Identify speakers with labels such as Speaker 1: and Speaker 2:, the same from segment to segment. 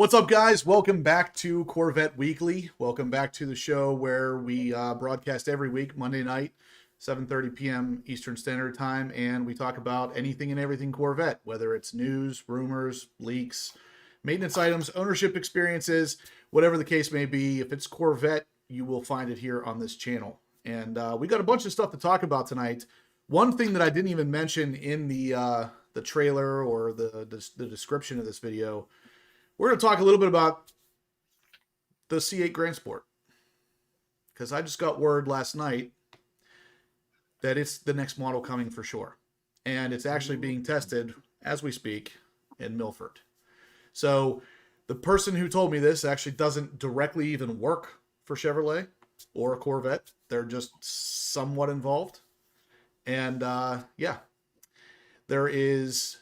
Speaker 1: What's up, guys? Welcome back to Corvette Weekly. Welcome back to the show where we broadcast every week, Monday night, 7:30 p.m. Eastern Standard Time, and we talk about anything and everything Corvette, whether it's news, rumors, leaks, maintenance items, ownership experiences, whatever the case may be. If it's Corvette, you will find it here on this channel. And we got a bunch of stuff to talk about tonight. One thing that I didn't even mention in the trailer or the description of this video, we're going to talk a little bit about the C8 Grand Sport, because I just got word last night that it's the next model coming for sure. And it's actually being tested as we speak in Milford. So the person who told me this actually doesn't directly even work for Chevrolet or a Corvette. They're just somewhat involved. And yeah, there is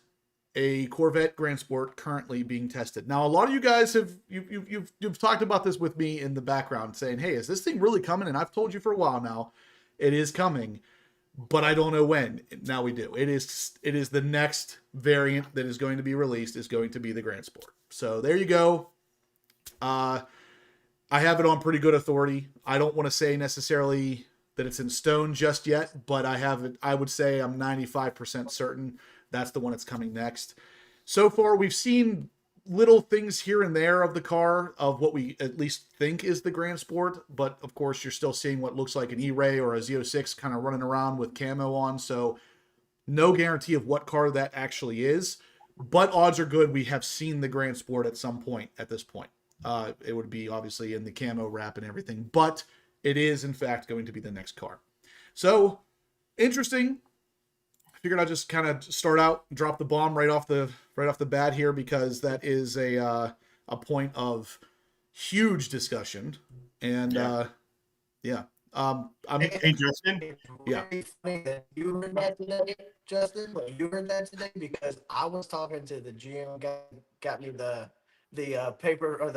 Speaker 1: a Corvette Grand Sport currently being tested. Now, a lot of you guys have you've talked about this with me in the background, saying, "Hey, is this thing really coming?" And I've told you for a while now, it is coming, but I don't know when. Now we do. It is the next variant that is going to be released is going to be the Grand Sport. So there you go. I have it on pretty good authority. I don't want to say necessarily that it's in stone just yet, but I have it. I would say I'm 95% certain that's the one that's coming next. So far, we've seen little things here and there of the car, of what we at least think is the Grand Sport. But of course, you're still seeing what looks like an E-Ray or a Z06 kind of running around with camo on. So no guarantee of what car that actually is. But odds are good we have seen the Grand Sport at some point at this point. It would be obviously in the camo wrap and everything. But it is, in fact, going to be the next car. So interesting. I figured I'd just kind of start out, drop the bomb right off the bat here, yeah, that is a point of huge discussion. And yeah,
Speaker 2: Hey, Justin.
Speaker 1: Yeah.
Speaker 3: It's funny that you heard that today, Justin. But you heard that today because I was talking to the GM guy, got me the paper or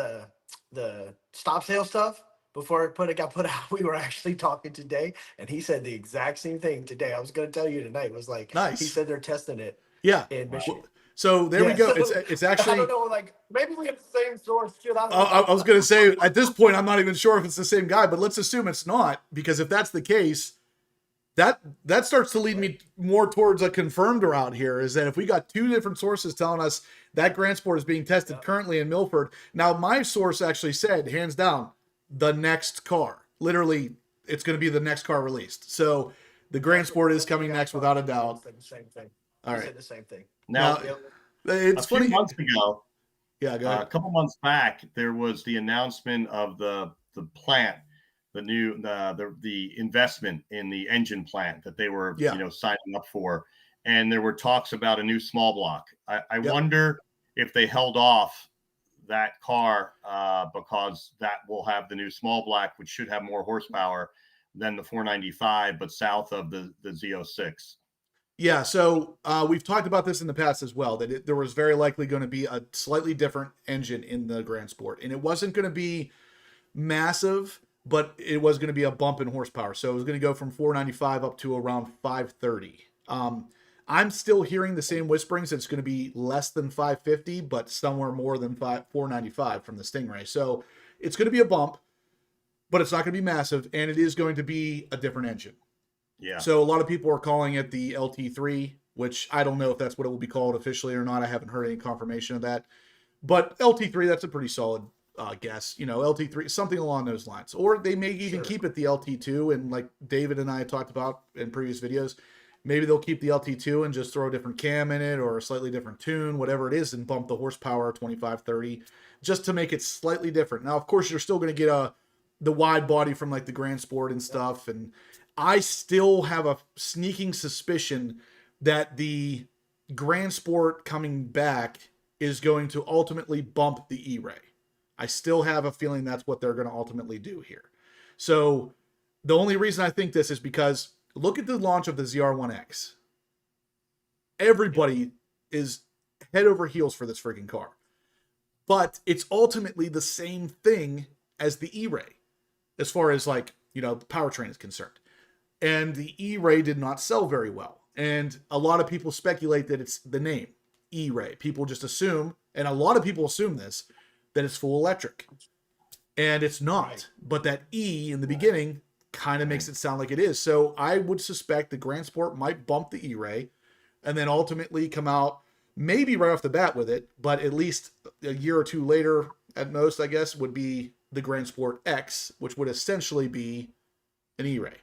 Speaker 3: the stop sale stuff before it got put out. We were actually talking today, and he said the exact same thing today. I was going to tell you tonight. Was like,
Speaker 1: nice.
Speaker 3: He said they're testing it.
Speaker 1: Yeah.
Speaker 3: In Michigan.
Speaker 1: So there we go.
Speaker 3: So,
Speaker 1: It's actually,
Speaker 3: I don't know, like maybe we have the same source. Shit,
Speaker 1: I was going to say, at this point, I'm not even sure if it's the same guy, but let's assume it's not, because if that's the case, that starts to lead me more towards a confirmed route here, is that if we got two different sources telling us that Grand Sport is being tested currently in Milford. Now, my source actually said, hands down, the next car. Literally, it's going to be the next car released. So the Grand Sport is coming next without a doubt.
Speaker 3: Said the same thing.
Speaker 1: All right.
Speaker 3: Said the same thing.
Speaker 2: Now,
Speaker 1: it's
Speaker 2: a few
Speaker 1: funny.
Speaker 2: months ago,
Speaker 1: Yeah, go ahead.
Speaker 2: a couple months back, there was the announcement of the plant, the new the investment in the engine plant that they were signing up for, and there were talks about a new small block. I wonder if they held off that car because that will have the new small block, which should have more horsepower than the 495, but south of the Z06.
Speaker 1: Yeah, so we've talked about this in the past as well, that there was very likely going to be a slightly different engine in the Grand Sport. And it wasn't going to be massive, but it was going to be a bump in horsepower. So it was going to go from 495 up to around 530. I'm still hearing the same whisperings that it's going to be less than 550, but somewhere more than 495 from the Stingray. So it's going to be a bump, but it's not going to be massive, and it is going to be a different engine.
Speaker 2: Yeah.
Speaker 1: So a lot of people are calling it the LT3, which I don't know if that's what it will be called officially or not. I haven't heard any confirmation of that. But LT3, that's a pretty solid guess. LT3, something along those lines. Or they may even keep it the LT2, and like David and I talked about in previous videos, maybe they'll keep the LT2 and just throw a different cam in it or a slightly different tune, whatever it is, and bump the horsepower 25, 30, just to make it slightly different. Now, of course, you're still going to get the wide body from like the Grand Sport and stuff, and I still have a sneaking suspicion that the Grand Sport coming back is going to ultimately bump the E-Ray. I still have a feeling that's what they're going to ultimately do here. So the only reason I think this is because look at the launch of the ZR1X. Everybody is head over heels for this freaking car. But it's ultimately the same thing as the E-Ray as far as the powertrain is concerned. And the E-Ray did not sell very well. And a lot of people speculate that it's the name, E-Ray. People just assume, and a lot of people assume this, that it's full electric. And it's not.
Speaker 3: Right.
Speaker 1: But that E in the beginning kind of makes it sound like it is. So I would suspect the Grand Sport might bump the E-Ray and then ultimately come out maybe right off the bat with it, but at least a year or two later at most, I guess, would be the Grand Sport X, which would essentially be an E-Ray,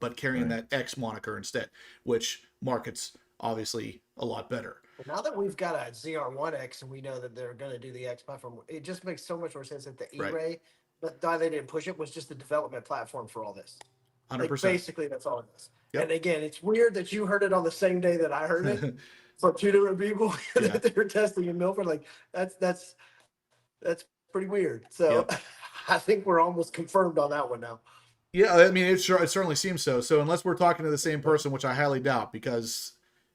Speaker 1: but carrying that X moniker instead, which markets obviously a lot better.
Speaker 3: Now that we've got a ZR1X and we know that they're going to do the X platform, it just makes so much more sense that the E-Ray, but why they didn't push it was just the development platform for all this.
Speaker 1: 100%.
Speaker 3: Like, basically, that's all it is.
Speaker 1: Yep.
Speaker 3: And again, it's weird that you heard it on the same day that I heard it from two different people that they were testing in Milford. Like that's pretty weird. So I think we're almost confirmed on that one now.
Speaker 1: Yeah, I mean, it certainly seems so. So unless we're talking to the same person, which I highly doubt, because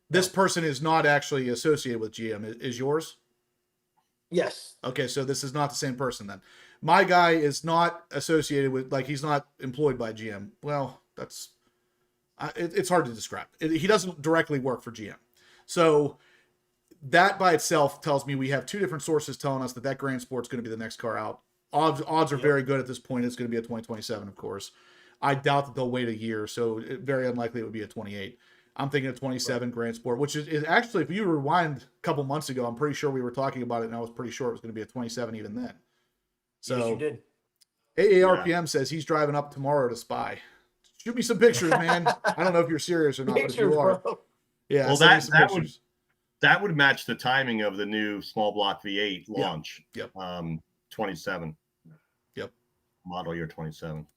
Speaker 1: this person is not actually associated with GM. Is yours?
Speaker 3: Yes.
Speaker 1: Okay, so this is not the same person then. My guy is not associated with, like, he's not employed by GM. Well, that's, it's hard to describe. He doesn't directly work for GM. So that by itself tells me we have two different sources telling us that Grand Sport's going to be the next car out. Odds are very good at this point. It's going to be a 2027, of course. I doubt that they'll wait a year, so very unlikely it would be a 28. I'm thinking a 27 Grand Sport, which is actually, if you rewind a couple months ago, I'm pretty sure we were talking about it, and I was pretty sure it was going to be a 27 even then. So
Speaker 3: yes, you did.
Speaker 1: AARPM says he's driving up tomorrow to spy. Shoot me some pictures, man. I don't know if you're serious or not, but if you are, yeah.
Speaker 2: Well, that would match the timing of the new small block V8 launch.
Speaker 1: Yep.
Speaker 2: 27.
Speaker 1: Yep.
Speaker 2: Model year 27.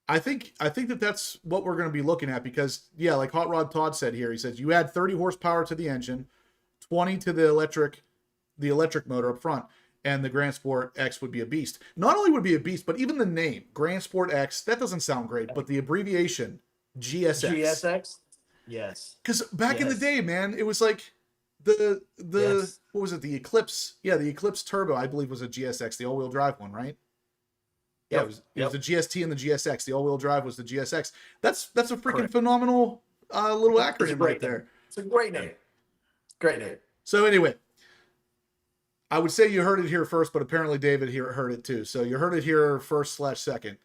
Speaker 1: I think that's what we're going to be looking at because, yeah, like Hot Rod Todd said here, he says you add 30 horsepower to the engine, 20 to the electric motor up front, and the Grand Sport X would be a beast. Not only would it be a beast, but even the name, Grand Sport X, that doesn't sound great, but the abbreviation, GSX.
Speaker 3: GSX? Yes.
Speaker 1: Because back in the day, man, it was like the what was it, the Eclipse? Yeah, the Eclipse Turbo, I believe, was a GSX, the all-wheel drive one, right? Yeah, it was the GST and the GSX. The all-wheel drive was the GSX. That's a freaking phenomenal little acronym right there.
Speaker 3: It's a great name. Great name.
Speaker 1: So anyway, I would say you heard it here first, but apparently David here heard it too. So you heard it here first/second.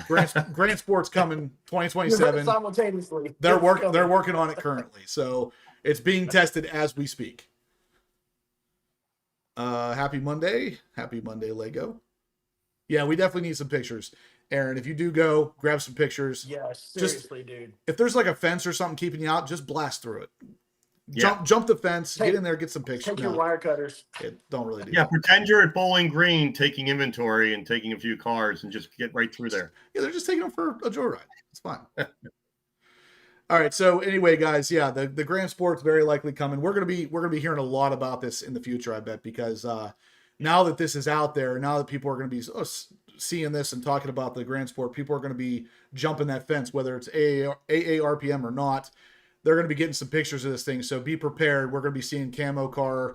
Speaker 1: Grand Sport's coming 2027.
Speaker 3: Simultaneously.
Speaker 1: They're working on it currently. So it's being tested as we speak. Happy Monday, Lego. Yeah, we definitely need some pictures. Aaron, if you do go, grab some pictures.
Speaker 3: Yeah, seriously, dude.
Speaker 1: If there's like a fence or something keeping you out, just blast through it. Jump the fence, get in there, get some pictures.
Speaker 3: Take your wire cutters.
Speaker 1: Don't really do
Speaker 2: that.
Speaker 1: that.
Speaker 2: Pretend you're at Bowling Green taking inventory and taking a few cars and just get right through there.
Speaker 1: Yeah, they're just taking them for a joyride. It's fine. All right. So anyway, guys, yeah, the Grand Sport's very likely coming. We're gonna be hearing a lot about this in the future, I bet, because now that this is out there, now that people are gonna be seeing this and talking about the Grand Sport, people are gonna be jumping that fence, whether it's AARPM or not. They're going to be getting some pictures of this thing, so be prepared. We're going to be seeing camo car,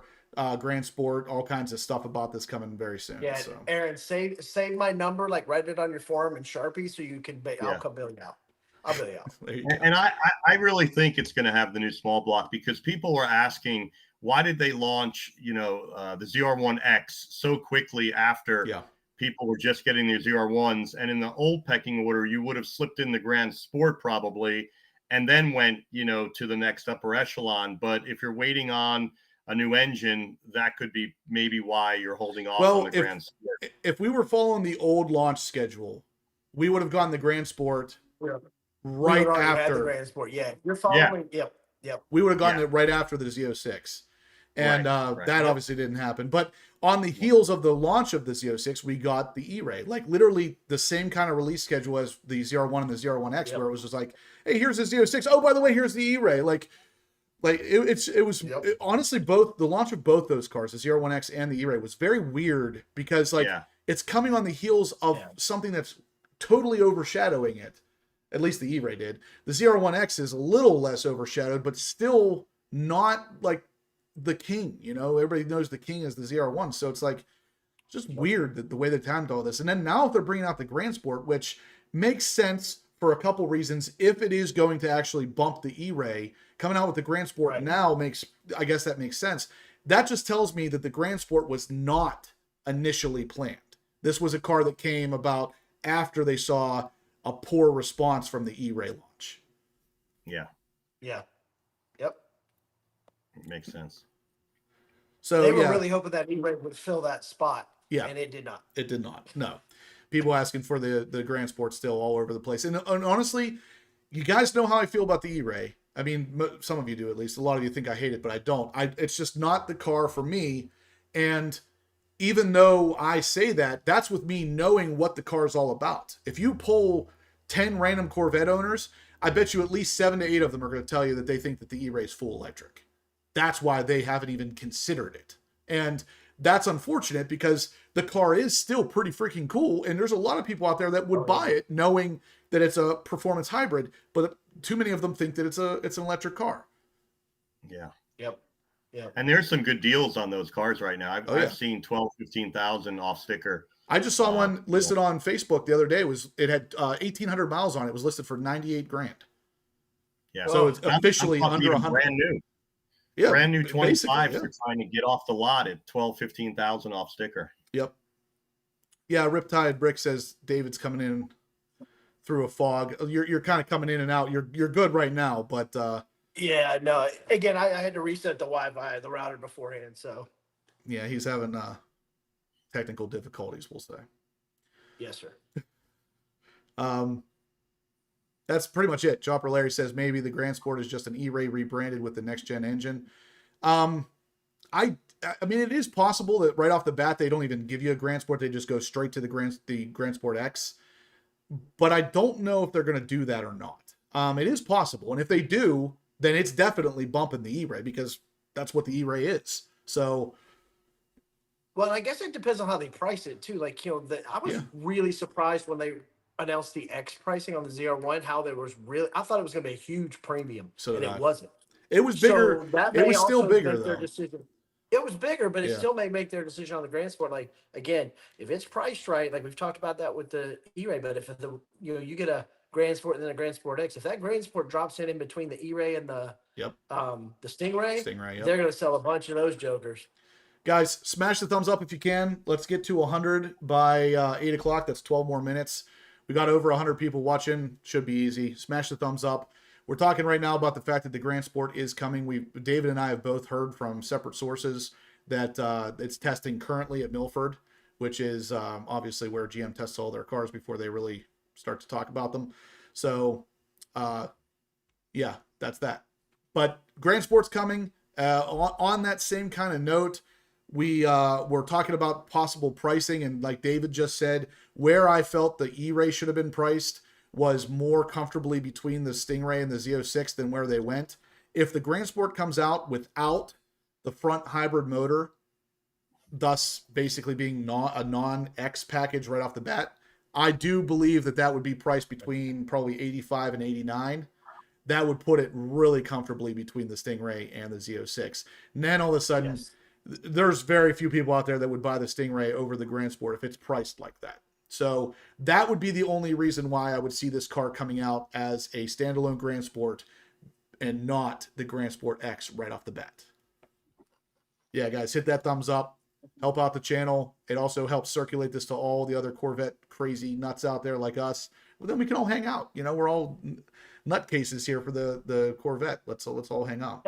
Speaker 1: Grand Sport, all kinds of stuff about this coming very soon.
Speaker 3: Yeah,
Speaker 1: so.
Speaker 3: Aaron, save my number, like write it on your form in Sharpie, so you can. I'll come bail you out. I'll bail you out.
Speaker 2: And I really think it's going to have the new small block because people were asking why did they launch the ZR1X so quickly after people were just getting the ZR1s, and in the old pecking order you would have slipped in the Grand Sport probably. And then went, to the next upper echelon. But if you're waiting on a new engine, that could be maybe why you're holding off on the Grand Sport.
Speaker 1: If we were following the old launch schedule, we would have gotten the Grand Sport right after
Speaker 3: the Grand Sport. Yeah, you're following.
Speaker 2: Yeah.
Speaker 3: Yep.
Speaker 1: We would have gotten it right after the Z06. And that obviously didn't happen. But on the heels of the launch of the Z06, we got the E-Ray. Like literally the same kind of release schedule as the ZR1 and the ZR1X, where it was just like, hey, here's the Z06. Oh, by the way, here's the E-Ray. Honestly, both the launch of both those cars, the ZR1X and the E-Ray, was very weird because it's coming on the heels of something that's totally overshadowing it. At least the E-Ray did. The ZR1X is a little less overshadowed, but still not like the king, everybody knows the king is the ZR1. So it's like, just weird that the way they timed all this. And then now they're bringing out the Grand Sport, which makes sense for a couple reasons. If it is going to actually bump the E-Ray, coming out with the Grand Sport now I guess that makes sense. That just tells me that the Grand Sport was not initially planned. This was a car that came about after they saw a poor response from the E-Ray launch.
Speaker 2: Yeah.
Speaker 3: Yeah. Yep.
Speaker 2: Makes sense.
Speaker 1: So
Speaker 3: they were really hoping that E-Ray would fill that spot.
Speaker 1: Yeah.
Speaker 3: And it did not.
Speaker 1: It did not. No. People asking for the Grand Sport still all over the place. And honestly, you guys know how I feel about the E-Ray. I mean, some of you do at least. A lot of you think I hate it, but I don't. It's just not the car for me. And even though I say that, that's with me knowing what the car is all about. If you poll 10 random Corvette owners, I bet you at least 7 to 8 of them are going to tell you that they think that the E-Ray is full electric. That's why they haven't even considered it. And that's unfortunate because the car is still pretty freaking cool. And there's a lot of people out there that would buy it knowing that it's a performance hybrid, but too many of them think that it's an electric car.
Speaker 2: Yeah.
Speaker 3: Yep. Yeah.
Speaker 2: And there's some good deals on those cars right now. I've seen 12,000, 15,000 off sticker.
Speaker 1: I just saw one listed on Facebook the other day. It had 1,800 miles on it. It was listed for 98 grand.
Speaker 2: Yeah.
Speaker 1: So it's officially
Speaker 2: I'm
Speaker 1: under 100.
Speaker 2: Brand new.
Speaker 1: Yeah.
Speaker 2: Brand new 25s
Speaker 1: yeah.
Speaker 2: are trying to get off the lot at 12,000, 15,000 off sticker.
Speaker 1: Yep. Yeah. Riptide Brick says David's coming in through a fog. You're kind of coming in and out. You're good right now, but
Speaker 3: yeah, no. Again, I had to reset the Wi-Fi, the router beforehand. So
Speaker 1: yeah, he's having technical difficulties, we'll say.
Speaker 3: Yes, sir.
Speaker 1: That's pretty much it. Chopper Larry says maybe the Grand Sport is just an E-Ray rebranded with the next gen engine. I mean, it is possible that right off the bat they don't even give you a Grand Sport; they just go straight to the Grand Sport X. But I don't know if they're going to do that or not. It is possible, and if they do, then it's definitely bumping the E-Ray because that's what the E-Ray is. So.
Speaker 3: Well, I guess it depends on how they price it too. Like, I was really surprised when they announced the X pricing on the ZR1, how there was I thought it was going to be a huge premium, and it wasn't.
Speaker 1: It was bigger.
Speaker 3: So
Speaker 1: it was still bigger though.
Speaker 3: It was bigger, but it still may make their decision on the Grand Sport. Like, again, if it's priced right, like we've talked about that with the E-Ray, but if you get a Grand Sport and then a Grand Sport X, if that Grand Sport drops in between the E-Ray and the Stingray, they're going to sell a bunch of those jokers.
Speaker 1: Guys, smash the thumbs up if you can. Let's get to 100 by 8 o'clock. That's 12 more minutes. We got over 100 people watching. Should be easy. Smash the thumbs up. We're talking right now about the fact that the Grand Sport is coming. David and I have both heard from separate sources that it's testing currently at Milford, which is obviously where GM tests all their cars before they really start to talk about them. So, yeah, that's that. But Grand Sport's coming. On that same kind of note, we're talking about possible pricing, and like David just said, where I felt the E-Ray should have been priced was more comfortably between the Stingray and the Z06 than where they went. If the Grand Sport comes out without the front hybrid motor, thus basically being a non-X package right off the bat, I do believe that would be priced between probably 85 and 89. That would put it really comfortably between the Stingray and the Z06. And then all of a sudden, there's very few people out there that would buy the Stingray over the Grand Sport if it's priced like that. So that would be the only reason why I would see this car coming out as a standalone Grand Sport and not the Grand Sport X right off the bat. Yeah, guys, hit that thumbs up. Help out the channel. It also helps circulate this to all the other Corvette crazy nuts out there like us. Well, then we can all hang out. We're all nutcases here for the Corvette. Let's all hang out.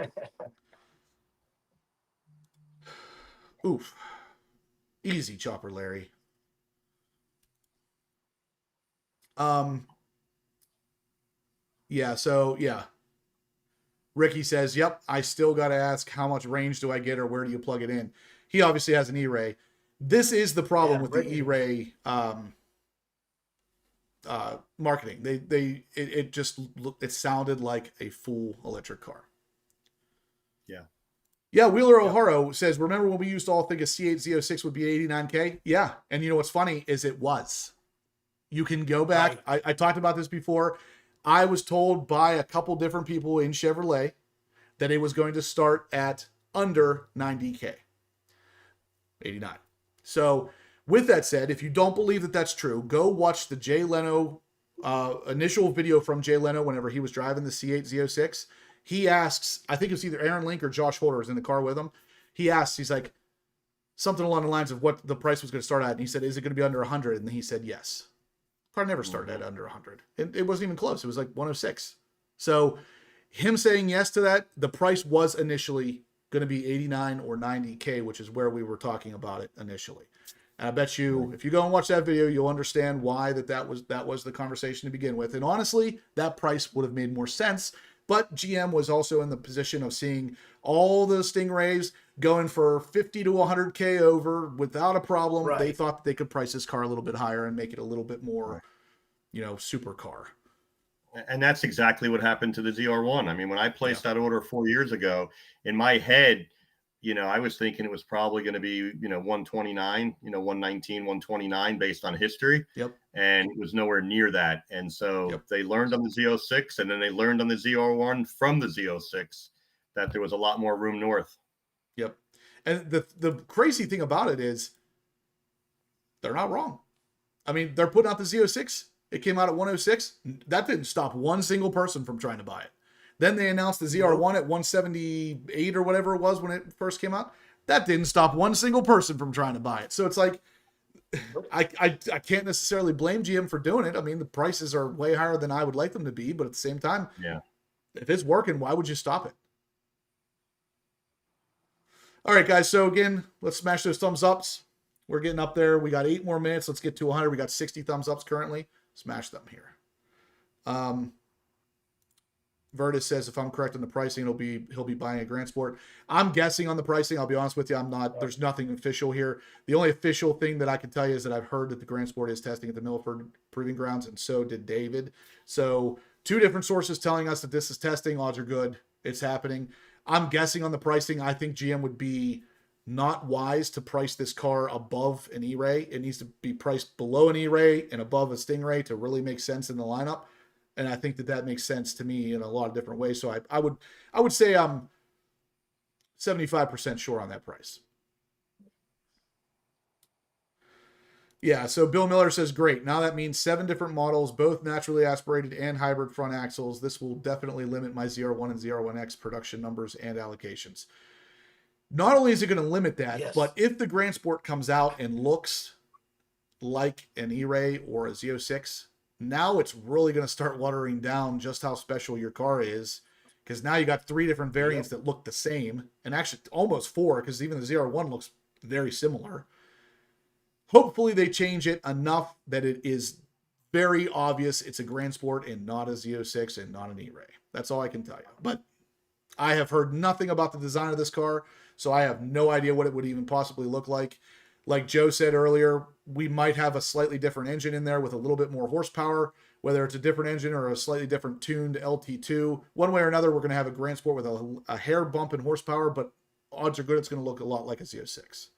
Speaker 1: Oof. Easy, Chopper Larry. Yeah. Ricky says, yep, I still got to ask how much range do I get or where do you plug it in? He obviously has an E-Ray. This is the problem with the E-Ray marketing. It sounded like a full electric car. Yeah, Wheeler O'Hara says, remember when we used to all think a C8 Z06 would be $89K? Yeah, and you know what's funny is it was. You can go back. Right. I talked about this before. I was told by a couple different people in Chevrolet that it was going to start at under 90K. 89. So with that said, if you don't believe that that's true, go watch the Jay Leno initial video from Jay Leno whenever he was driving the C8 Z06. He asks, I think it's either Aaron Link or Josh Holder is in the car with him. He asks, he's like, something along the lines of what the price was going to start at. And he said, is it going to be under 100? And he said, yes. Car never started at under 100. It wasn't even close. It was like 106. So him saying yes to that, the price was initially going to be 89 or 90K, which is where we were talking about it initially. And I bet you, if you go and watch that video, you'll understand why that was the conversation to begin with. And honestly, that price would have made more sense. But GM was also in the position of seeing all the Stingrays going for 50 to 100K over without a problem.
Speaker 3: Right.
Speaker 1: They thought that they could price this car a little bit higher and make it a little bit more, supercar.
Speaker 2: And that's exactly what happened to the ZR1. I mean, when I placed that order 4 years ago, in my head, I was thinking it was probably going to be, 129, 119, 129 based on history.
Speaker 1: Yep.
Speaker 2: And it was nowhere near that. And so they learned on the Z06, and then they learned on the ZR1 from the Z06 that there was a lot more room north.
Speaker 1: Yep. And the crazy thing about it is they're not wrong. I mean, they're putting out the Z06. It came out at 106. That didn't stop one single person from trying to buy it. Then they announced the ZR1 at 178 or whatever it was when it first came out. That didn't stop one single person from trying to buy it. So it's like, I can't necessarily blame GM for doing it. I mean, the prices are way higher than I would like them to be, but at the same time, if it's working, why would you stop it? All right, guys. So again, let's smash those thumbs ups. We're getting up there. We got 8 more minutes. Let's get to 100. We got 60 thumbs ups currently. Smash them here. Vertus says, if I'm correct on the pricing, he'll be buying a Grand Sport. I'm guessing on the pricing. I'll be honest with you. I'm not. There's nothing official here. The only official thing that I can tell you is that I've heard that the Grand Sport is testing at the Milford Proving Grounds, and so did David. So 2 different sources telling us that this is testing. Odds are good. It's happening. I'm guessing on the pricing. I think GM would be not wise to price this car above an E-Ray. It needs to be priced below an E-Ray and above a Stingray to really make sense in the lineup. And I think that makes sense to me in a lot of different ways. So I would say I'm 75% sure on that price. Yeah, so Bill Miller says, great. Now that means 7 different models, both naturally aspirated and hybrid front axles. This will definitely limit my ZR1 and ZR1X production numbers and allocations. Not only is it going to limit that, but if the Grand Sport comes out and looks like an E-Ray or a Z06, now it's really going to start watering down just how special your car is, because now you got 3 different variants that look the same, and actually almost 4, because even the ZR1 looks very similar. Hopefully they change it enough that it is very obvious it's a Grand Sport and not a Z06 and not an E-Ray. That's all I can tell you. But I have heard nothing about the design of this car, so I have no idea what it would even possibly look like. Like Joe said earlier, we might have a slightly different engine in there with a little bit more horsepower, whether it's a different engine or a slightly different tuned LT2. One way or another, we're going to have a Grand Sport with a hair bump in horsepower, but odds are good it's going to look a lot like a Z06.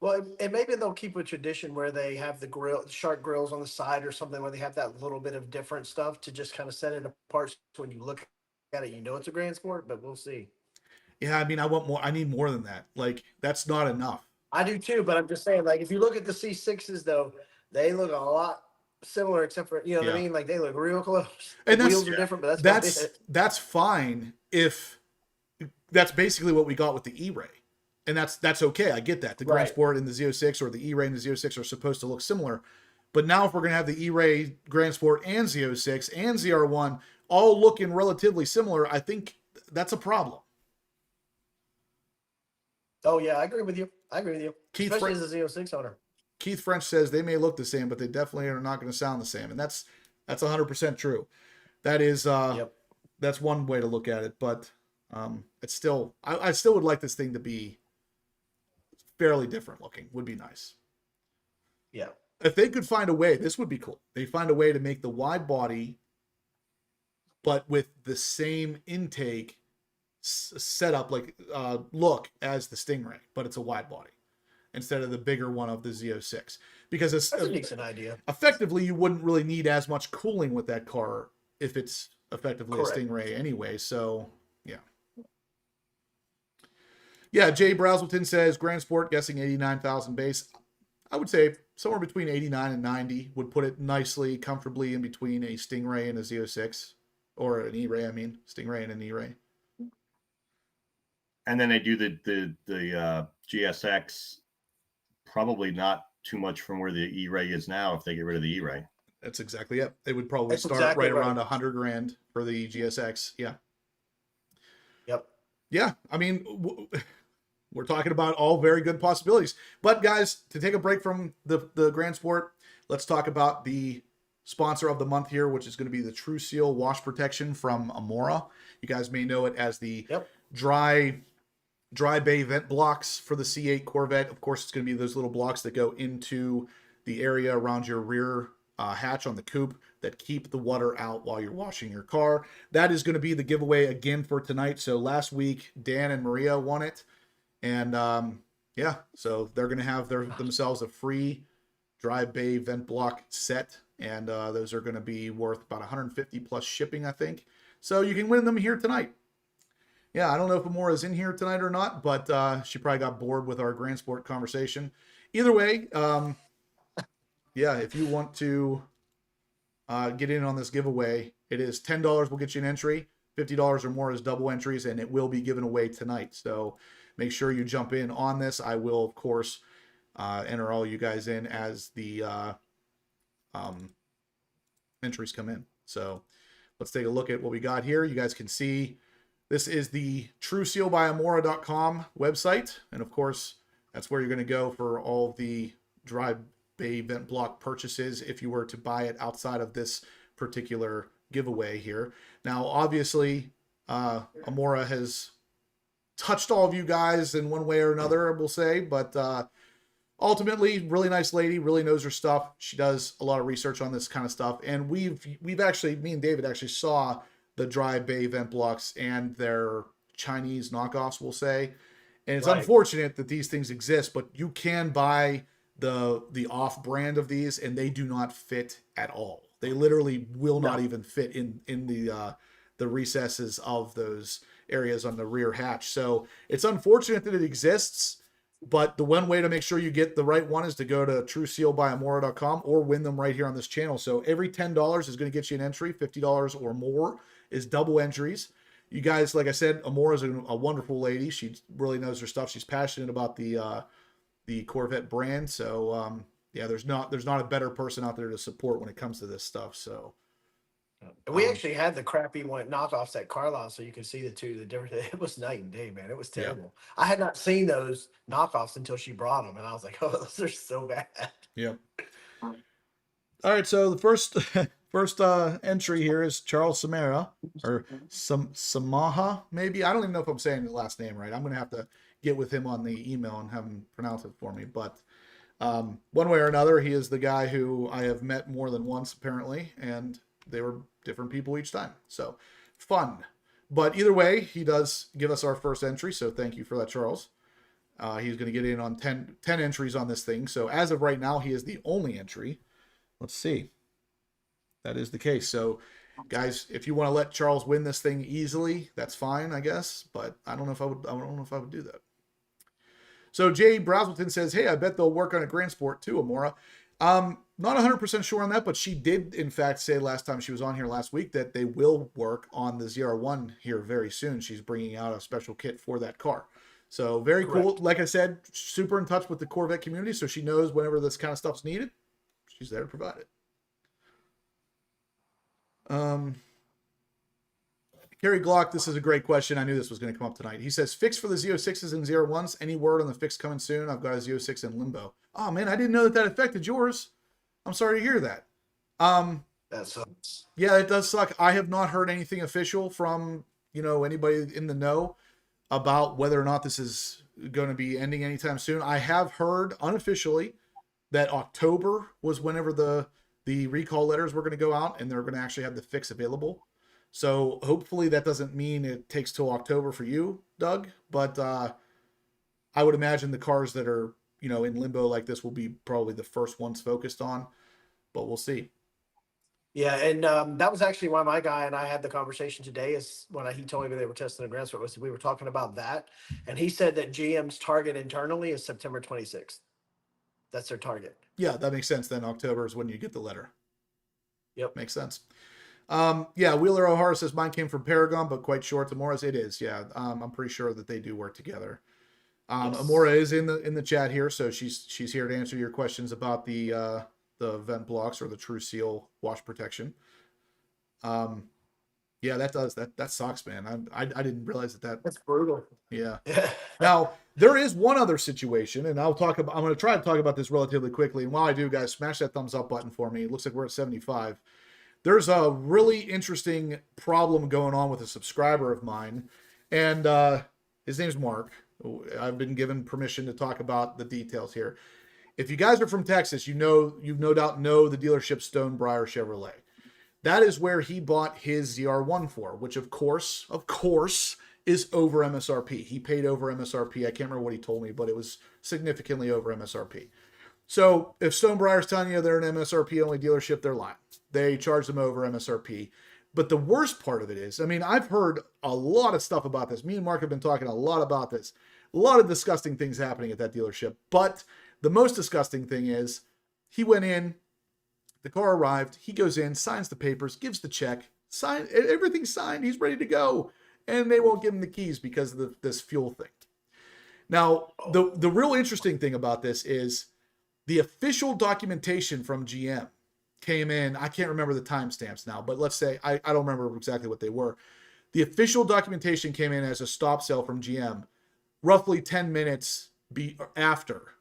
Speaker 3: Well, and maybe they'll keep a tradition where they have the shark grills on the side or something, where they have that little bit of different stuff to just kind of set it apart. So when you look at it, it's a Grand Sport, but we'll see.
Speaker 1: Yeah, I mean, I want more. I need more than that. Like, that's not enough.
Speaker 3: I do too, but I'm just saying, like, if you look at the C6s, though, they look a lot similar, except for, what I mean? Like, they look real close.
Speaker 1: And
Speaker 3: the wheels are different, but
Speaker 1: that's fine if that's basically what we got with the E-Ray. And that's okay. I get that. The Grand Sport and the Z06 or the E-Ray and the Z06 are supposed to look similar. But now if we're going to have the E-Ray, Grand Sport, and Z06 and ZR1 all looking relatively similar, I think that's a problem.
Speaker 3: Oh, yeah, I agree with you.
Speaker 1: Keith
Speaker 3: Especially as a Z06 owner.
Speaker 1: Keith French says they may look the same, but they definitely are not going to sound the same. And that's 100% true. That is, that's one way to look at it. But it's still, I still would like this thing to be fairly different looking. Would be nice.
Speaker 3: Yeah.
Speaker 1: If they could find a way, this would be cool. They find a way to make the wide body, but with the same intake setup, like look as the Stingray, but it's a wide body instead of the bigger one of the Z06. Because it's
Speaker 3: that's a decent idea.
Speaker 1: Effectively, you wouldn't really need as much cooling with that car if it's effectively a Stingray anyway. So yeah. Yeah, Jay Brazelton says Grand Sport, guessing 89,000 base. I would say somewhere between 89 and 90 would put it nicely, comfortably in between a Stingray and a Z06. Or an E-Ray, I mean. Stingray and an E-Ray.
Speaker 2: And then they do the GSX probably not too much from where the E-Ray is now if they get rid of the E-Ray.
Speaker 1: That's exactly it. They would probably
Speaker 3: That's
Speaker 1: start
Speaker 3: exactly
Speaker 1: right
Speaker 3: right.
Speaker 1: around $100,000 for the GSX. Yeah.
Speaker 3: Yep.
Speaker 1: Yeah. I mean, we're talking about all very good possibilities. But guys, to take a break from the Grand Sport, let's talk about the sponsor of the month here, which is going to be the True Seal wash protection from Amora. You guys may know it as the dry bay vent blocks for the C8 Corvette. Of course, it's going to be those little blocks that go into the area around your rear hatch on the coupe that keep the water out while you're washing your car. That is going to be the giveaway again for tonight. So last week, Dan and Maria won it. And yeah, so they're going to have themselves a free dry bay vent block set. And those are going to be worth about 150 plus shipping, I think. So you can win them here tonight. Yeah, I don't know if Amora is in here tonight or not, but she probably got bored with our Grand Sport conversation. Either way, yeah, if you want to get in on this giveaway, it is $10 will get you an entry. $50 or more is double entries, and it will be given away tonight. So make sure you jump in on this. I will, of course, enter all you guys in as the entries come in. So let's take a look at what we got here. You guys can see this is the TrueSealByAmora.com website. And of course, that's where you're going to go for all the dry bay vent block purchases if you were to buy it outside of this particular giveaway here. Now, obviously, Amora has touched all of you guys in one way or another, we'll say, but ultimately, really nice lady, really knows her stuff. She does a lot of research on this kind of stuff. And we've actually, me and David actually saw the dry bay vent blocks and their Chinese knockoffs, we'll say. And it's unfortunate that these things exist, but you can buy the off brand of these and they do not fit at all. They literally will not even fit in the recesses of those areas on the rear hatch. So it's unfortunate that it exists, but the one way to make sure you get the right one is to go to TrueSealByAmora.com or win them right here on this channel. So every $10 is going to get you an entry. $50 or more is double entries. You guys, like I said, Amora is a wonderful lady. She really knows her stuff. She's passionate about the Corvette brand. So yeah, there's not a better person out there to support when it comes to this stuff. So
Speaker 3: we actually had the crappy one knockoffs at Carlisle, so you can see the difference. It was night and day, man. It was terrible. I had not seen those knockoffs until she brought them, and I was like, "Oh, those are so bad."
Speaker 1: Yeah. All right, so the first entry here is Charles Samara or Samaha, maybe. I don't even know if I'm saying the last name right. I'm gonna have to get with him on the email and have him pronounce it for me. But one way or another, he is the guy who I have met more than once, apparently, and they were different people each time. So fun. But either way, he does give us our first entry. So thank you for that, Charles. He's going to get in on 10 entries on this thing. So as of right now, he is the only entry. Let's see. That is the case. So guys, if you want to let Charles win this thing easily, that's fine, I guess. But I don't know if I would do that. So Jay Broswellton says, hey, I bet they'll work on a Grand Sport too, Amora. Not 100% sure on that, but she did, in fact, say last time she was on here last week that they will work on the ZR1 here very soon. She's bringing out a special kit for that car. So very cool. Like I said, super in touch with the Corvette community, so she knows whenever this kind of stuff's needed, she's there to provide it. Kerry Glock, this is a great question. I knew this was going to come up tonight. He says, fix for the Z06s and ZR1s. Any word on the fix coming soon? I've got a Z06 in limbo. Oh, man, I didn't know that affected yours. I'm sorry to hear that.
Speaker 3: That sucks.
Speaker 1: Yeah, it does suck. I have not heard anything official from, anybody in the know about whether or not this is going to be ending anytime soon. I have heard unofficially that October was whenever the recall letters were going to go out and they're going to actually have the fix available. So hopefully that doesn't mean it takes till October for you, Doug, but I would imagine the cars that are, in limbo like this will be probably the first ones focused on, but we'll see.
Speaker 3: Yeah, and that was actually why my guy and I had the conversation today. Is when he told me they were testing a Grand Sport. We were talking about that, and he said that GM's target internally is September 26th. That's their target.
Speaker 1: Yeah, that makes sense. Then October is when you get the letter.
Speaker 3: Yep,
Speaker 1: makes sense. Yeah, Wheeler O'Hara says mine came from Paragon, but quite short. Amora's it is. Yeah, I'm pretty sure that they do work together.
Speaker 3: Yes.
Speaker 1: Amora is in the chat here, so she's here to answer your questions about the vent blocks or the True Seal wash protection. Yeah, that sucks, man. I didn't realize that.
Speaker 3: That's brutal.
Speaker 1: Yeah. Now there is one other situation, and I'm going to try to talk about this relatively quickly. And while I do, guys, smash that thumbs up button for me. It looks like we're at 75. There's a really interesting problem going on with a subscriber of mine, and his name's Mark. I've been given permission to talk about the details here. If you guys are from Texas, you no doubt know the dealership Stonebriar Chevrolet. That is where he bought his ZR1 for, which of course, is over MSRP. He paid over MSRP. I can't remember what he told me, but it was significantly over MSRP. So if Stonebriar's telling you they're an MSRP only dealership, they're lying. They charge them over MSRP. But the worst part of it is, I mean, I've heard a lot of stuff about this. Me and Mark have been talking a lot about this. A lot of disgusting things happening at that dealership. But the most disgusting thing is he went in, the car arrived, he goes in, signs the papers, gives the check, everything's signed, he's ready to go. And they won't give him the keys because of this fuel thing. Now, the real interesting thing about this is the official documentation from GM came in. I can't remember the timestamps now, but let's say, I don't remember exactly what they were. The official documentation came in as a stop sale from GM roughly 10 minutes after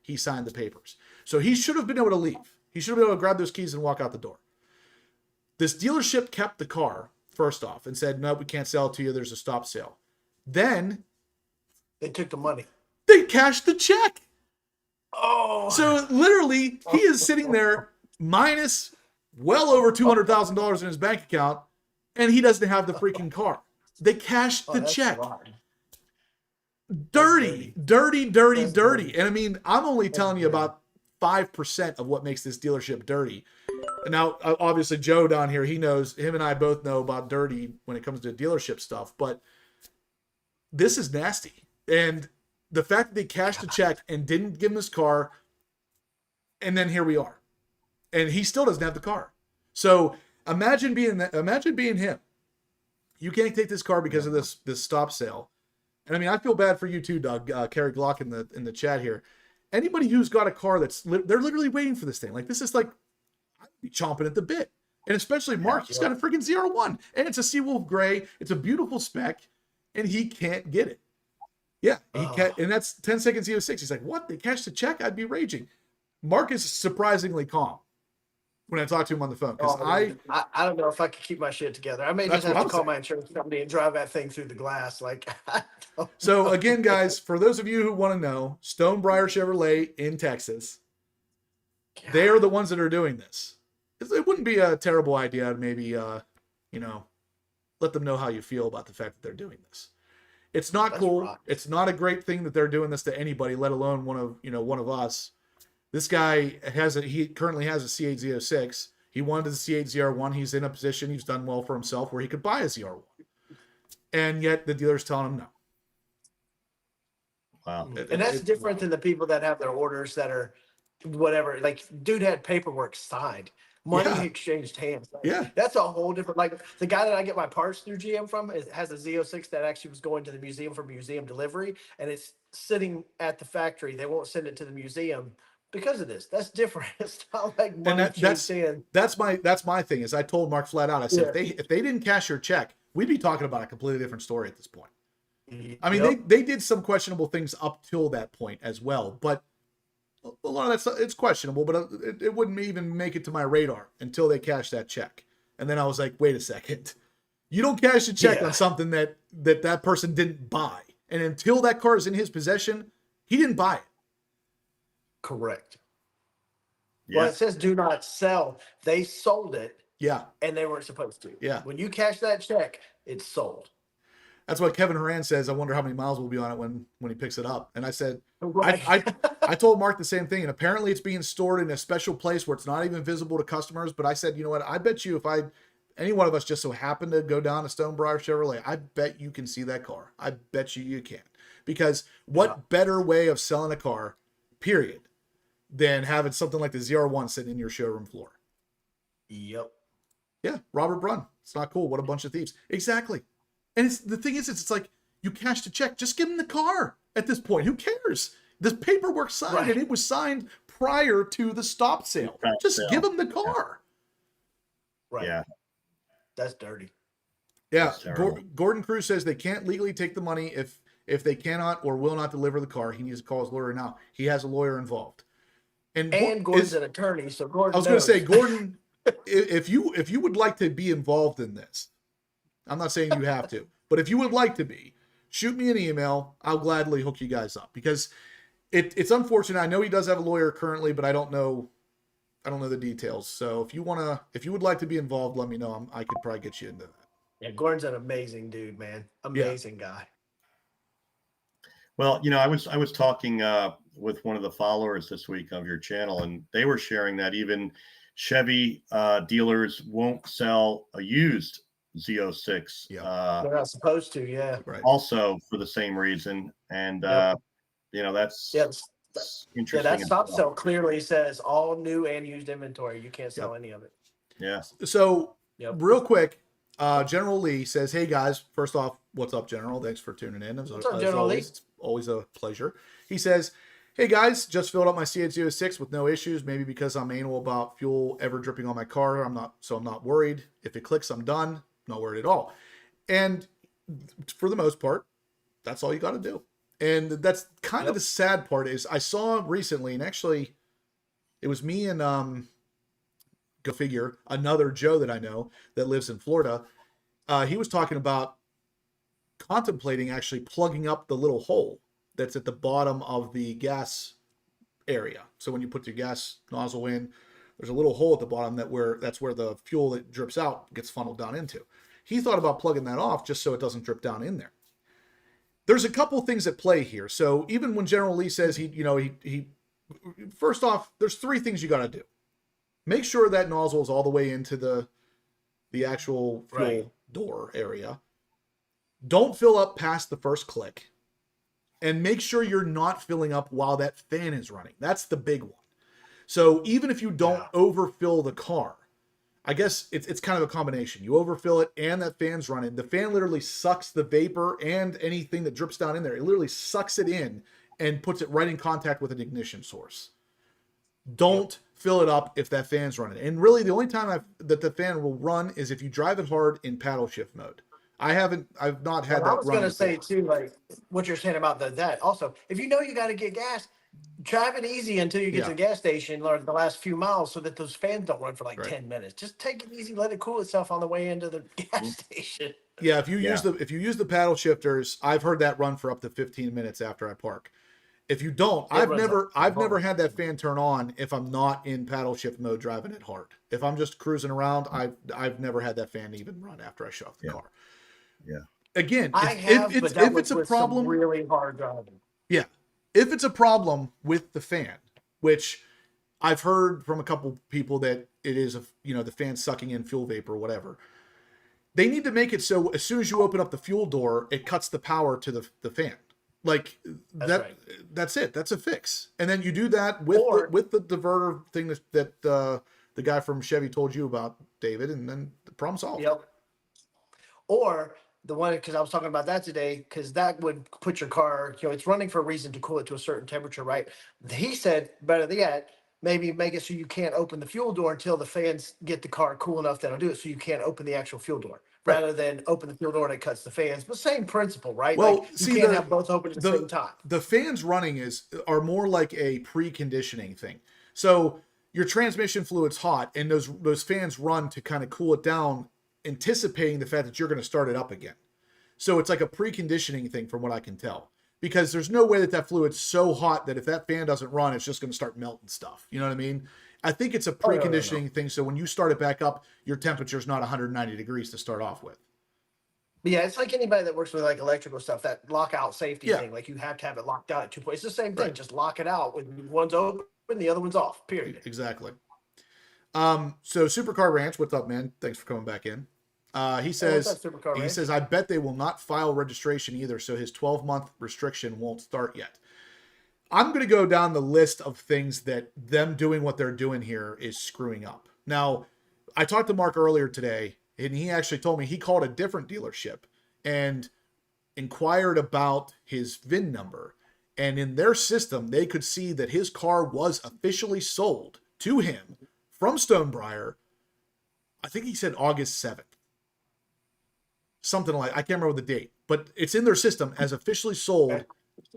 Speaker 1: he signed the papers. So he should have been able to leave. He should have been able to grab those keys and walk out the door. This dealership kept the car, first off, and said, no, we can't sell it to you. There's a stop sale. Then
Speaker 3: they took the money.
Speaker 1: They cashed the check.
Speaker 3: Oh.
Speaker 1: So literally, he is sitting there minus well over $200,000 in his bank account, and he doesn't have the freaking car. They cashed the check. Dirty. And I mean, I'm only telling you about 5% of what makes this dealership dirty. And now, obviously, Joe down here, him and I both know about dirty when it comes to dealership stuff, but this is nasty. And the fact that they cashed the check and didn't give him his car, and then here we are. And he still doesn't have the car. So imagine being him. You can't take this car because of this stop sale. And I mean, I feel bad for you too, Doug. Kerry Glock in the chat here. Anybody who's got a car they're literally waiting for this thing. Like, this is like, I'd be chomping at the bit. And especially Mark, he's got a freaking ZR1, and it's a Seawolf Gray. It's a beautiful spec, and he can't get it. Yeah, he can't, and that's 10 seconds Z06. He's like, what? They cashed the check? I'd be raging. Mark is surprisingly calm when I talk to him on the phone, because
Speaker 3: I don't know if I could keep my shit together. I may just have to call my insurance company and drive that thing through the glass. Like,
Speaker 1: So again, guys, for those of you who want to know, Stonebriar Chevrolet in Texas, they are the ones that are doing this. It wouldn't be a terrible idea to maybe, let them know how you feel about the fact that they're doing this. It's not cool. Rock. It's not a great thing that they're doing this to anybody, let alone one of us. This guy he currently has a C8 Z06. He wanted the C8 ZR1. He's in a position, he's done well for himself where he could buy a ZR1. And yet the dealer's telling him no.
Speaker 2: Wow.
Speaker 3: And that's different than the people that have their orders that are whatever. Like, dude had paperwork signed. Money exchanged hands. Like, that's a whole different, like, the guy that I get my parts through GM from has a Z06 that actually was going to the museum for museum delivery, and it's sitting at the factory. They won't send it to the museum because of this. That's different. It's not like money
Speaker 1: that's my thing. Is I told Mark flat out, I said, if they didn't cash your check, we'd be talking about a completely different story at this point. I mean, they did some questionable things up till that point as well, but a lot of that stuff, it's questionable, but it wouldn't even make it to my radar until they cashed that check. And then I was like, wait a second. You don't cash a check on something that person didn't buy. And until that car is in his possession, he didn't buy it.
Speaker 3: Correct. Yeah. Well, it says do not sell. They sold it.
Speaker 1: Yeah.
Speaker 3: And they weren't supposed to.
Speaker 1: Yeah.
Speaker 3: When you cash that check, it's sold.
Speaker 1: That's what Kevin Horan says. I wonder how many miles will be on it when he picks it up. And I said,
Speaker 3: right.
Speaker 1: I told Mark the same thing. And apparently it's being stored in a special place where it's not even visible to customers. But I said, you know what? I bet you if any one of us just so happened to go down to Stonebriar Chevrolet, I bet you can see that car. I bet you can. Because what better way of selling a car, period, than having something like the ZR1 sitting in your showroom floor?
Speaker 3: Yep.
Speaker 1: Yeah, Robert Brunn. It's not cool. What a bunch of thieves. Exactly. And the thing is, it's like you cashed a check. Just give him the car at this point. Who cares? This paperwork signed,
Speaker 3: Right.
Speaker 1: and it was signed prior to the stop sale. Just give him the car.
Speaker 3: Right.
Speaker 2: Yeah.
Speaker 3: That's dirty.
Speaker 1: Yeah.
Speaker 2: That's terrible.
Speaker 1: Gordon Cruz says they can't legally take the money if they cannot or will not deliver the car. He needs to call his lawyer now. He has a lawyer involved. And
Speaker 3: Gordon's an attorney, so Gordon
Speaker 1: I was going to say,
Speaker 3: knows.
Speaker 1: Gordon, if you would like to be involved in this, I'm not saying you have to, but if you would like to be, shoot me an email. I'll gladly hook you guys up, because it's unfortunate. I know he does have a lawyer currently, but I don't know the details. So if you would like to be involved, let me know. I could probably get you into that.
Speaker 3: Yeah, Gordon's an amazing dude, man. Amazing guy.
Speaker 2: Well, I was talking with one of the followers this week of your channel, and they were sharing that even Chevy dealers won't sell a used Z06.
Speaker 3: They're not supposed to, yeah.
Speaker 1: Right.
Speaker 2: Also for the same reason. And, that's interesting.
Speaker 3: That stop sale clearly says all new and used inventory. You can't sell any of it.
Speaker 2: Yeah.
Speaker 1: So real quick, General Lee says, "Hey guys, first off, what's up, General? Thanks for tuning in.
Speaker 3: What's up, General Lee?
Speaker 1: It's always a pleasure." He says, "Hey guys, just filled up my Z06 with no issues. Maybe because I'm anal about fuel ever dripping on my car. I'm not worried. If it clicks, I'm done. Not worried at all." And for the most part, that's all you got to do. And that's kind of the sad part is I saw recently, and actually it was me and go figure, another Joe that I know that lives in Florida. He was talking about contemplating actually plugging up the little hole that's at the bottom of the gas area. So when you put your gas nozzle in, there's a little hole at the bottom that's where the fuel that drips out gets funneled down into. He thought about plugging that off just so it doesn't drip down in there. There's a couple things at play here. So even when General Lee says he first off, there's three things you got to do. Make sure that nozzle is all the way into the actual fuel door area. Don't fill up past the first click. And make sure you're not filling up while that fan is running. That's the big one. So even if you don't overfill the car, I guess it's kind of a combination. You overfill it and that fan's running. The fan literally sucks the vapor and anything that drips down in there. It literally sucks it in and puts it right in contact with an ignition source. Don't fill it up if that fan's running. And really the only time that the fan will run is if you drive it hard in paddle shift mode. I've not had that run.
Speaker 3: I was going to say too, like what you're saying about that. Also, if you know you got to get gas, drive it easy until you get to the gas station or the last few miles so that those fans don't run for like 10 minutes. Just take it easy, let it cool itself on the way into the gas station.
Speaker 1: Yeah, if you use the paddle shifters, I've heard that run for up to 15 minutes after I park. If you don't, I've never had that fan turn on if I'm not in paddle shift mode driving it hard. If I'm just cruising around, I've never had that fan even run after I shut off the car.
Speaker 2: Yeah.
Speaker 1: Again,
Speaker 3: if it's a problem, really hard driving.
Speaker 1: Yeah. If it's a problem with the fan, which I've heard from a couple people that it is the fan sucking in fuel vapor or whatever. They need to make it so as soon as you open up the fuel door, it cuts the power to the fan. Like that's it. That's a fix. And then you do that with the diverter thing that the guy from Chevy told you about, David, and then the problem solved.
Speaker 3: Yep. Or the one, because I was talking about that today, because that would put your car, it's running for a reason to cool it to a certain temperature, right? He said better yet, maybe make it so you can't open the fuel door until the fans get the car cool enough that'll do it, so you can't open the actual fuel door. Rather than open the fuel door and it cuts the fans. But same principle, right?
Speaker 1: Well,
Speaker 3: like you can't have both open at the same time.
Speaker 1: The fans running are more like a preconditioning thing. So your transmission fluid's hot, and those fans run to kind of cool it down, anticipating the fact that you're going to start it up again. So it's like a preconditioning thing from what I can tell. Because there's no way that fluid's so hot that if that fan doesn't run, it's just going to start melting stuff. You know what I mean? I think it's a preconditioning thing. So when you start it back up, your temperature's not 190 degrees to start off with.
Speaker 3: Yeah, it's like anybody that works with like electrical stuff, that lockout safety thing. Like you have to have it locked out at 2 points. It's the same thing. Just lock it out when one's open, the other one's off. Period.
Speaker 1: Exactly. So Supercar Ranch, what's up, man? Thanks for coming back in. He says, I bet they will not file registration either, so his 12-month restriction won't start yet. I'm going to go down the list of things that them doing what they're doing here is screwing up. Now, I talked to Mark earlier today, and he actually told me he called a different dealership, and inquired about his VIN number. And in their system, they could see that his car was officially sold to him from Stonebriar. I think he said August 7th. Something like, I can't remember the date, but it's in their system as officially sold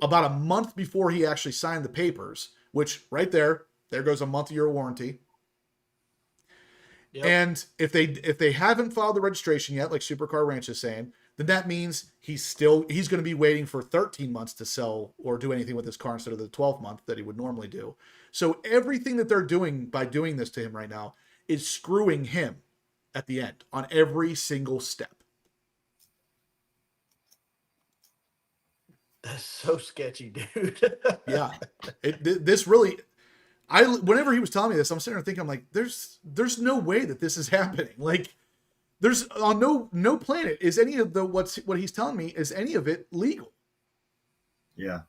Speaker 1: about a month before he actually signed the papers, which right there goes a month of your warranty. Yep. And if they haven't filed the registration yet, like Supercar Ranch is saying, then that means he's going to be waiting for 13 months to sell or do anything with his car instead of the 12 month that he would normally do. So everything that they're doing by doing this to him right now is screwing him at the end on every single step.
Speaker 3: That's so sketchy, dude.
Speaker 1: Yeah. This really, whenever he was telling me this, I'm sitting there thinking, I'm like, there's no way that this is happening. Like, there's on no planet is any of what he's telling me, is any of it legal.
Speaker 2: Yeah.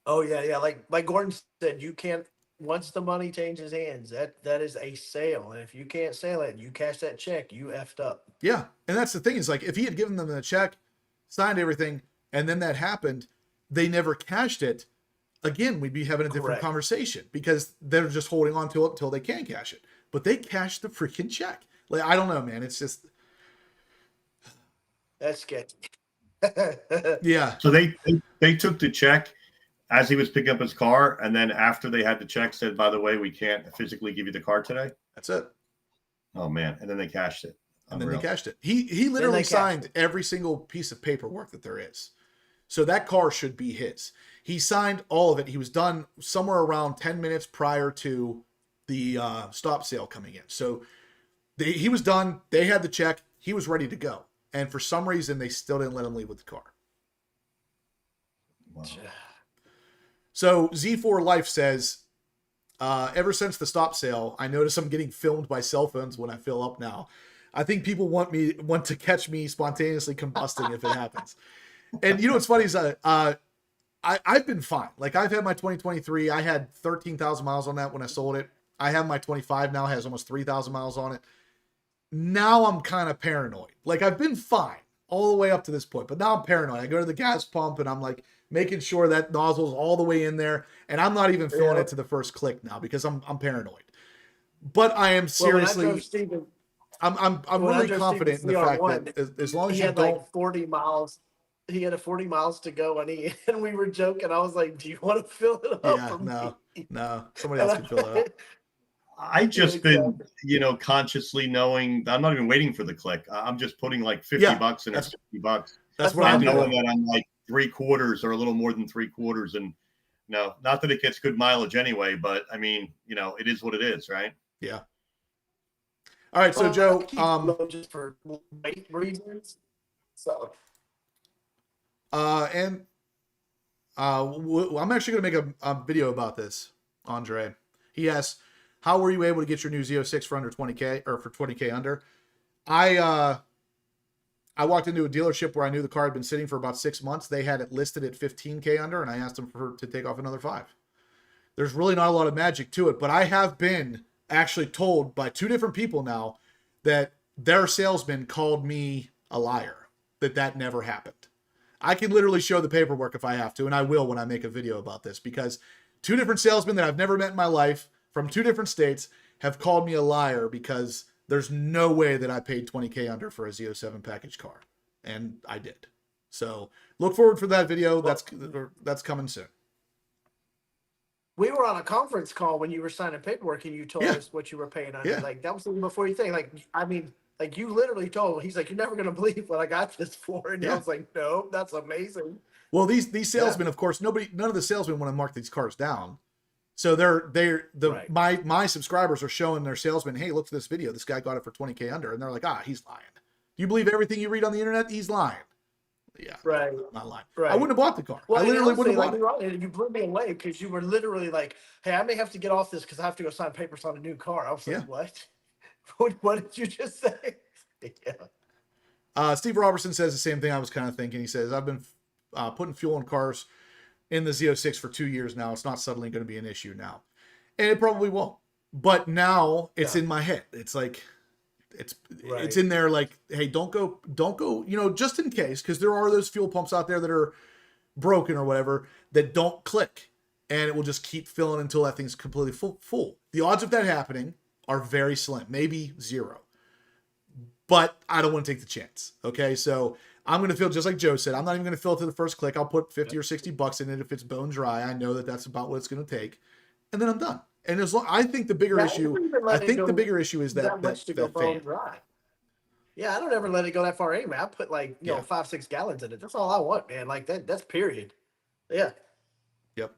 Speaker 3: Oh yeah. Like Gordon said, you can't, once the money changes hands, that is a sale. And if you can't sell it, you cash that check, you effed up.
Speaker 1: Yeah. And that's the thing, is like, if he had given them the check, signed everything, and then that happened, they never cashed it, again, we'd be having a different conversation, because they're just holding on to it until they can cash it. But they cashed the freaking check. Like, I don't know, man. It's just,
Speaker 3: that's sketchy.
Speaker 1: Yeah.
Speaker 2: So they took the check as he was picking up his car, and then after they had the check, said, by the way, we can't physically give you the car today.
Speaker 1: That's it.
Speaker 2: Oh man. And then they cashed it.
Speaker 1: And then they cashed it. He literally signed every single piece of paperwork that there is. So that car should be his. He signed all of it. He was done somewhere around 10 minutes prior to the stop sale coming in. So he was done. They had the check. He was ready to go. And for some reason, they still didn't let him leave with the car.
Speaker 2: Wow.
Speaker 1: So Z4 Life says, ever since the stop sale, I notice I'm getting filmed by cell phones when I fill up now. I think people want to catch me spontaneously combusting if it happens. And you know what's funny is I've been fine. Like, I've had my 2023. I had 13,000 miles on that when I sold it. I have my 25 now, has almost 3,000 miles on it. Now I'm kind of paranoid. Like, I've been fine all the way up to this point, but now I'm paranoid. I go to the gas pump and I'm like making sure that nozzle's all the way in there, and I'm not even filling it to the first click now because I'm paranoid. But I am seriously. I'm really confident in the fact that as long as you don't, like
Speaker 3: 40 miles, he had 40 miles to go, and we were joking. I was like, "Do you want to fill it up?"
Speaker 1: Yeah, no, somebody else can fill it up.
Speaker 2: I just been, consciously knowing I'm not even waiting for the click. I'm just putting like $50 and it's $50.
Speaker 1: That's what I'm
Speaker 2: knowing that I'm like 3/4 or a little more than 3/4, and no, not that it gets good mileage anyway, but I mean, it is what it is, right?
Speaker 1: Yeah. All right, so Joe,
Speaker 3: just for weight reasons. So,
Speaker 1: I'm actually going to make a video about this, Andre. He asks, how were you able to get your new Z06 for under 20K or for 20K under? I walked into a dealership where I knew the car had been sitting for about 6 months. They had it listed at 15K under, and I asked them to take off another 5. There's really not a lot of magic to it, but I have been actually told by 2 different people now that their salesman called me a liar, that never happened. I can literally show the paperwork if I have to, and I will when I make a video about this, because 2 different salesmen that I've never met in my life from 2 different states have called me a liar because there's no way that I paid 20K under for a Z07 package car, and I did. So look forward for that video. That's coming soon.
Speaker 3: We were on a conference call when you were signing paperwork, and you told us what you were paying under. Like, that was even before you think. Like, I mean, like, you literally told. He's like, "You're never gonna believe what I got this for," and I was like, "No, that's amazing."
Speaker 1: Well, these salesmen, of course, none of the salesmen want to mark these cars down. So my subscribers are showing their salesmen, "Hey, look at this video. This guy got it for 20K under," and they're like, he's lying. Do you believe everything you read on the internet? He's lying. Yeah,
Speaker 3: right.
Speaker 1: Not lying.
Speaker 3: Right.
Speaker 1: I wouldn't have bought the car.
Speaker 3: Well,
Speaker 1: I literally wouldn't have bought it.
Speaker 3: You blew me away because you were literally like, "Hey, I may have to get off this because I have to go sign papers on a new car." I was like, "What? What did you just say?"
Speaker 1: Steve Robertson says the same thing I was kind of thinking. He says, "I've been putting fuel in cars in the Z06 for 2 years now. It's not suddenly going to be an issue now, and it probably won't. But now it's in my head. It's like, it's in there like, hey, don't go, just in case, because there are those fuel pumps out there that are broken or whatever that don't click, and it will just keep filling until that thing's completely full. The odds of that happening are very slim, maybe 0. But I don't want to take the chance. Okay, so I'm going to fill, just like Joe said, I'm not even going to fill it to the first click. I'll put 50 or 60 bucks in it if it's bone dry. I know that that's about what it's going to take, and then I'm done. And as long, I think the bigger issue is that fan.
Speaker 3: Dry. Yeah, I don't ever let it go that far anyway. I put 5-6 gallons in it. That's all I want, man. Like that's period. Yeah.
Speaker 1: Yep.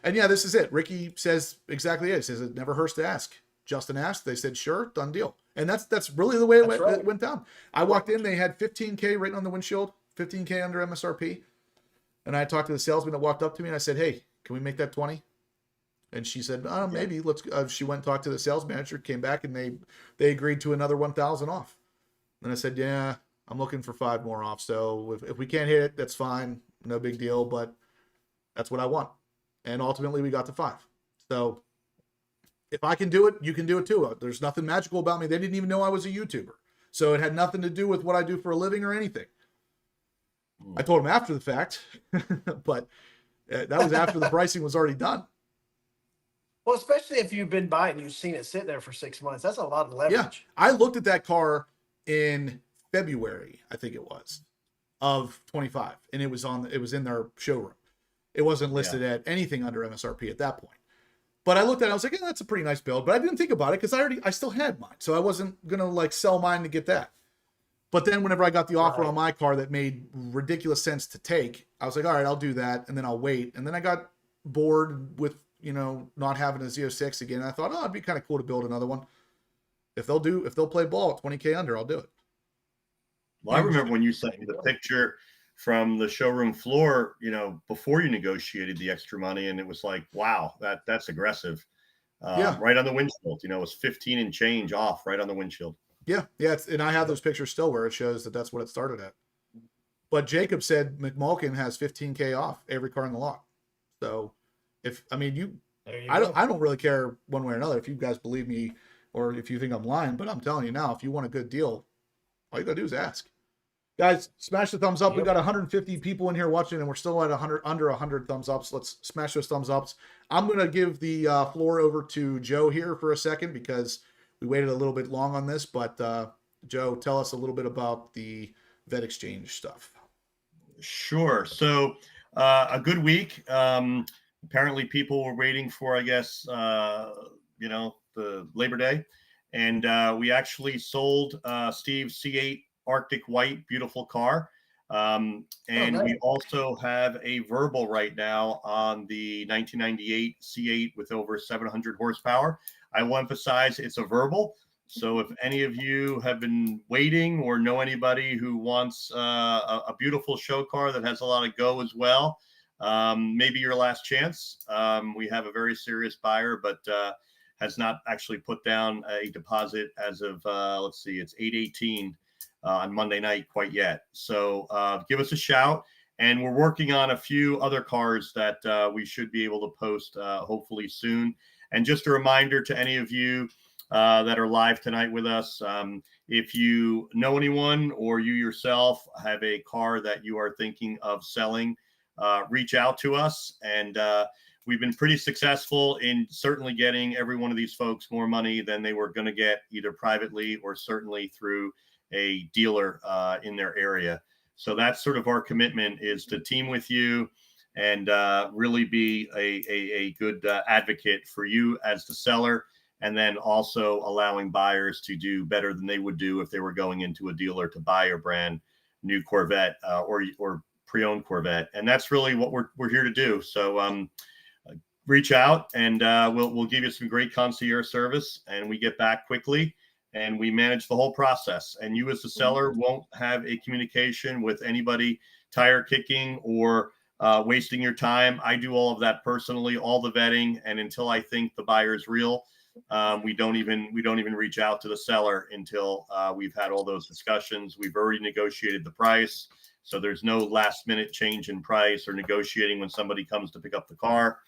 Speaker 1: And yeah, this is it. Ricky says exactly it. He says it never hurts to ask. Justin asked, they said, sure, done deal. And that's really the way it went down. I walked in, they had 15K written on the windshield, 15K under MSRP. And I talked to the salesman that walked up to me and I said, hey, can we make that 20? And she said, maybe let's, she went and talked to the sales manager, came back, and they agreed to another 1,000 off. And I said, yeah, I'm looking for 5 more off. So if we can't hit it, that's fine. No big deal, but that's what I want. And ultimately we got to 5. So if I can do it, you can do it too. There's nothing magical about me. They didn't even know I was a YouTuber. So it had nothing to do with what I do for a living or anything. I told them after the fact, but that was after the pricing was already done.
Speaker 3: Well, especially if you've been buying and you've seen it sit there for 6 months. That's a lot of leverage.
Speaker 1: Yeah. I looked at that car in February, I think it was, of 25. And it was in their showroom. It wasn't listed at anything under MSRP at that point. But I looked at it, I was like, yeah, that's a pretty nice build. But I didn't think about it because I still had mine. So I wasn't going to sell mine to get that. But then whenever I got the offer on my car that made ridiculous sense to take, I was like, all right, I'll do that. And then I'll wait. And then I got bored with, not having a Z06 again. I thought, it'd be kind of cool to build another one. If they'll play ball at 20K under, I'll do it.
Speaker 2: Well, I remember when you sent me the picture from the showroom floor, before you negotiated the extra money, and it was like, wow, that's aggressive. Right on the windshield, it was 15 and change off right on the windshield. Yeah. And I have those pictures still where it shows that that's what it started at. But Jacob said McMulkin has 15K off every car in the lot. So I don't really care one way or another if you guys believe me or if you think I'm lying, but I'm telling you now, if you want a good deal, all you gotta do is ask. Guys, smash the thumbs up. We've got 150 people in here watching, and we're still at under 100 thumbs ups. Let's smash those thumbs ups. I'm going to give the floor over to Joe here for a second because we waited a little bit long on this. But Joe, tell us a little bit about the Vette Exchange stuff. Sure. So a good week. Apparently people were waiting for, I guess, the Labor Day. And we actually sold Steve's C8 Arctic White, beautiful car. And nice. We also have a verbal right now on the 1998 C8 with over 700 horsepower. I will emphasize it's a verbal. So if any of you have been waiting or know anybody who wants a beautiful show car that has a lot of go as well, maybe your last chance. We have a very serious buyer, but has not actually put down a deposit as of, let's see, it's 8/18 on Monday night quite yet. So give us a shout. And we're working on a few other cars that we should be able to post hopefully soon. And just a reminder to any of you that are live tonight with us, if you know anyone or you yourself have a car that you are thinking of selling, reach out to us. And we've been pretty successful in certainly getting every one of these folks more money than they were going to get either privately or certainly through a dealer in their area. So that's sort of our commitment, is to team with you and really be a good advocate for you as the seller, and then also allowing buyers to do better than they would do if they were going into a dealer to buy a brand new Corvette or pre-owned Corvette. And that's really what we're here to do. So reach out and we'll give you some great concierge service, and we get back quickly. And we manage the whole process. And you as the seller won't have a communication with anybody tire kicking or wasting your time. I do all of that personally, all the vetting. And until I think the buyer is real, we don't even reach out to the seller until we've had all those discussions. We've already negotiated the price. So there's no last minute change in price or negotiating when somebody comes to pick up the car.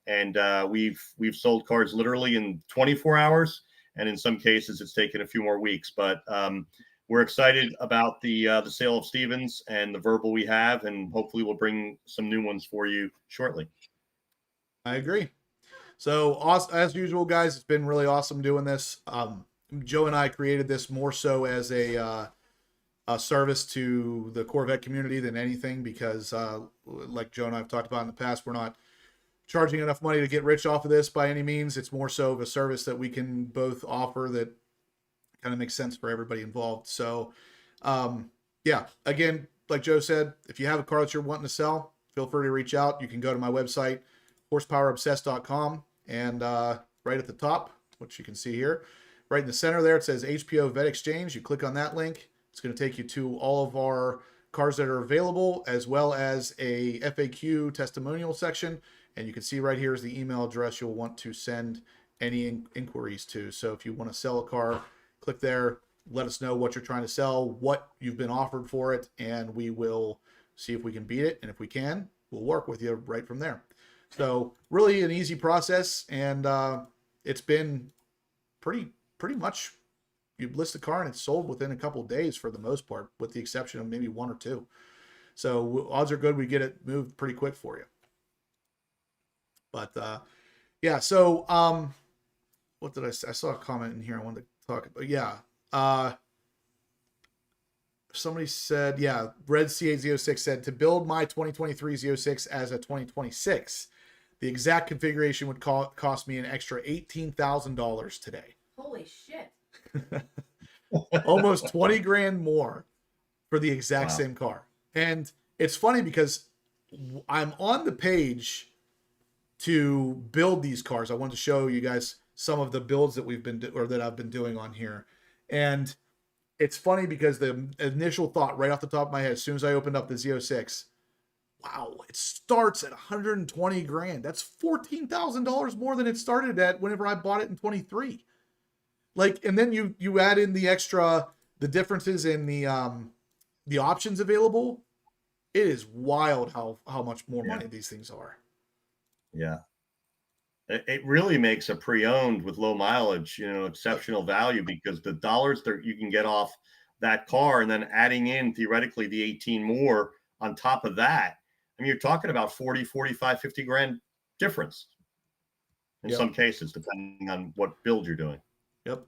Speaker 2: And we've sold cars literally in 24 hours. and in some cases it's taken a few more weeks. But we're excited about the sale of Stevens and the verbal we have, and hopefully we'll bring some new ones for you shortly.
Speaker 1: I agree. So as usual, guys, it's been really awesome doing this. Joe and I created this more so as a service to the Corvette community than anything, because like Joe and I have talked about in the past, we're not charging enough money to get rich off of this by any means. It's more so of a service that we can both offer that kind of makes sense for everybody involved. So yeah, again, like Joe said, if you have a car that you're wanting to sell, feel free to reach out. You can go to my website, horsepowerobsessed.com, and right at the top, which you can see here, right in the center there, it says HPO Vette Exchange. You click on that link. It's going to take you to all of our cars that are available, as well as a FAQ testimonial section. And you can see right here is the email address you'll want to send any inquiries to. So if you want to sell a car, click there, let us know what you're trying to sell, what you've been offered for it, and we will see if we can beat it. And if we can, we'll work with you right from there. So really an easy process, and it's been pretty much, you list a car and it's sold within a couple of days for the most part, with the exception of maybe one or two. So odds are good we get it moved pretty quick for you. But yeah, so what did I say? I saw a comment in here I wanted to talk about. Yeah. Somebody said, yeah, Red C8 Z06 said, to build my 2023 Z06 as a 2026, the exact configuration would cost me an extra $18,000 today.
Speaker 4: Holy shit.
Speaker 1: Almost 20 grand more for the exact same car. And it's funny because I'm on the page to build these cars. I wanted to show you guys some of the builds that we've been that I've been doing on here. And it's funny because the initial thought right off the top of my head, as soon as I opened up the Z06, wow, it starts at 120 grand. That's $14,000 more than it started at whenever I bought it in 23. Like, and then you add in the extra, the differences in the options available. It is wild how much more money these things are.
Speaker 2: Yeah. It really makes a pre-owned with low mileage, exceptional value, because the dollars that you can get off that car and then adding in theoretically the 18 more on top of that. I mean, you're talking about 40, 45, 50 grand difference in some cases, depending on what build you're doing.
Speaker 1: Yep.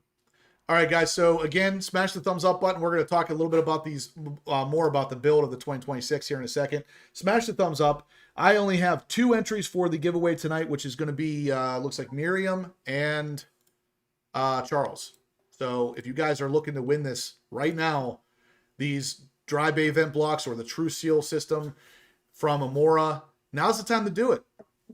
Speaker 1: All right, guys. So again, smash the thumbs up button. We're going to talk a little bit about these, more about the build of the 2026 here in a second. Smash the thumbs up. I only have 2 entries for the giveaway tonight, which is going to be, looks like Miriam and Charles. So if you guys are looking to win this right now, these dry bay vent blocks or the True Seal system from Amora, now's the time to do it.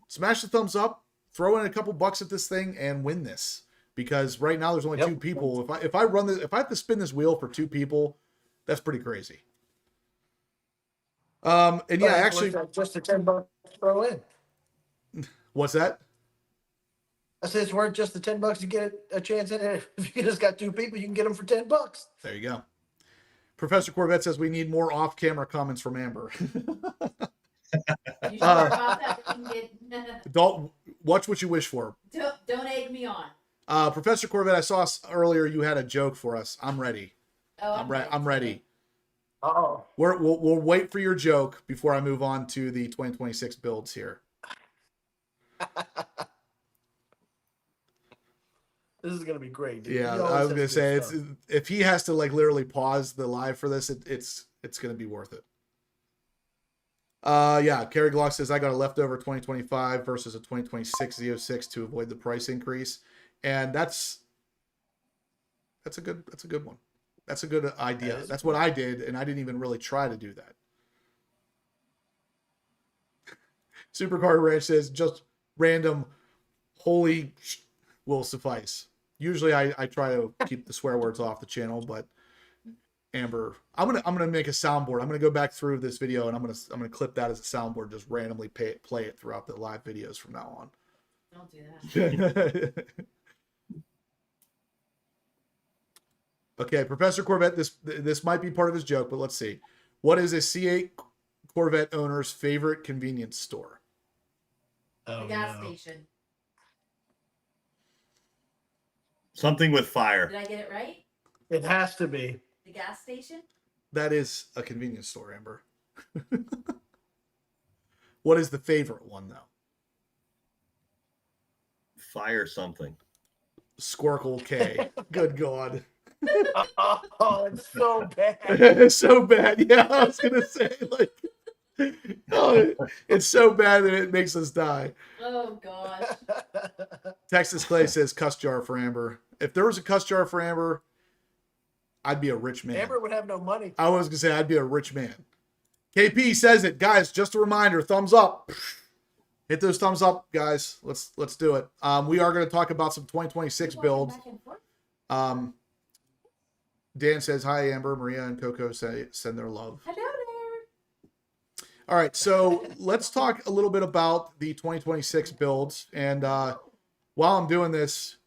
Speaker 1: Smash the thumbs up, throw in a couple bucks at this thing, and win this. Because right now there's only 2 people. If I run this, if I have to spin this wheel for 2 people, that's pretty crazy. And yeah, actually,
Speaker 3: just the $10 to throw in.
Speaker 1: What's that?
Speaker 3: I said it's worth just the $10 to get a chance in it. If you just got 2 people, you can get them for $10.
Speaker 1: There you go. Professor Corvette says we need more off-camera comments from Amber.
Speaker 4: You sure about that?
Speaker 1: Don't watch what you wish for.
Speaker 4: Don't egg me on.
Speaker 1: Professor Corvette, I saw earlier you had a joke for us. I'm ready.
Speaker 4: Oh,
Speaker 1: I'm ready.
Speaker 3: Uh-oh.
Speaker 1: We'll wait for your joke before I move on to the 2026 builds here.
Speaker 3: This is gonna be great, dude.
Speaker 1: Yeah, I was gonna say if he has to like literally pause the live for this, it's gonna be worth it. Yeah, Kerry Glock says I got a leftover 2025 versus a 2026 Z06 to avoid the price increase, and that's a good one. That's a good idea. That's what I did, and I didn't even really try to do that. Supercar Ranch says just random holy will suffice. Usually I try to keep the swear words off the channel, but Amber, I'm gonna make a soundboard. I'm gonna go back through this video and I'm gonna clip that as a soundboard, just randomly play it throughout the live videos from now on.
Speaker 4: Don't do that.
Speaker 1: Okay, Professor Corvette, this might be part of his joke, but let's see. What is a C8 Corvette owner's favorite convenience store?
Speaker 4: The gas station.
Speaker 2: Something with fire.
Speaker 4: Did I get it right?
Speaker 3: It has to be.
Speaker 4: The gas station?
Speaker 1: That is a convenience store, Amber. What is the favorite one, though?
Speaker 2: Fire something.
Speaker 1: Squircle K. Good God.
Speaker 3: Oh, it's so bad.
Speaker 1: It's so bad. Yeah, I was going to say, like, oh, it's so bad that it makes us die.
Speaker 4: Oh, gosh.
Speaker 1: Texas Clay says cuss jar for Amber. If there was a cuss jar for Amber, I'd be a rich man.
Speaker 3: Amber would have no money.
Speaker 1: I was going to say I'd be a rich man. KP says it. Guys, just a reminder, thumbs up. Hit those thumbs up, guys. Let's do it. We are going to talk about some 2026 builds.
Speaker 4: Back and forth?
Speaker 1: Dan says, hi, Amber. Maria and Coco send their love.
Speaker 4: Hello there.
Speaker 1: All right, so let's talk a little bit about the 2026 builds. And while I'm doing this,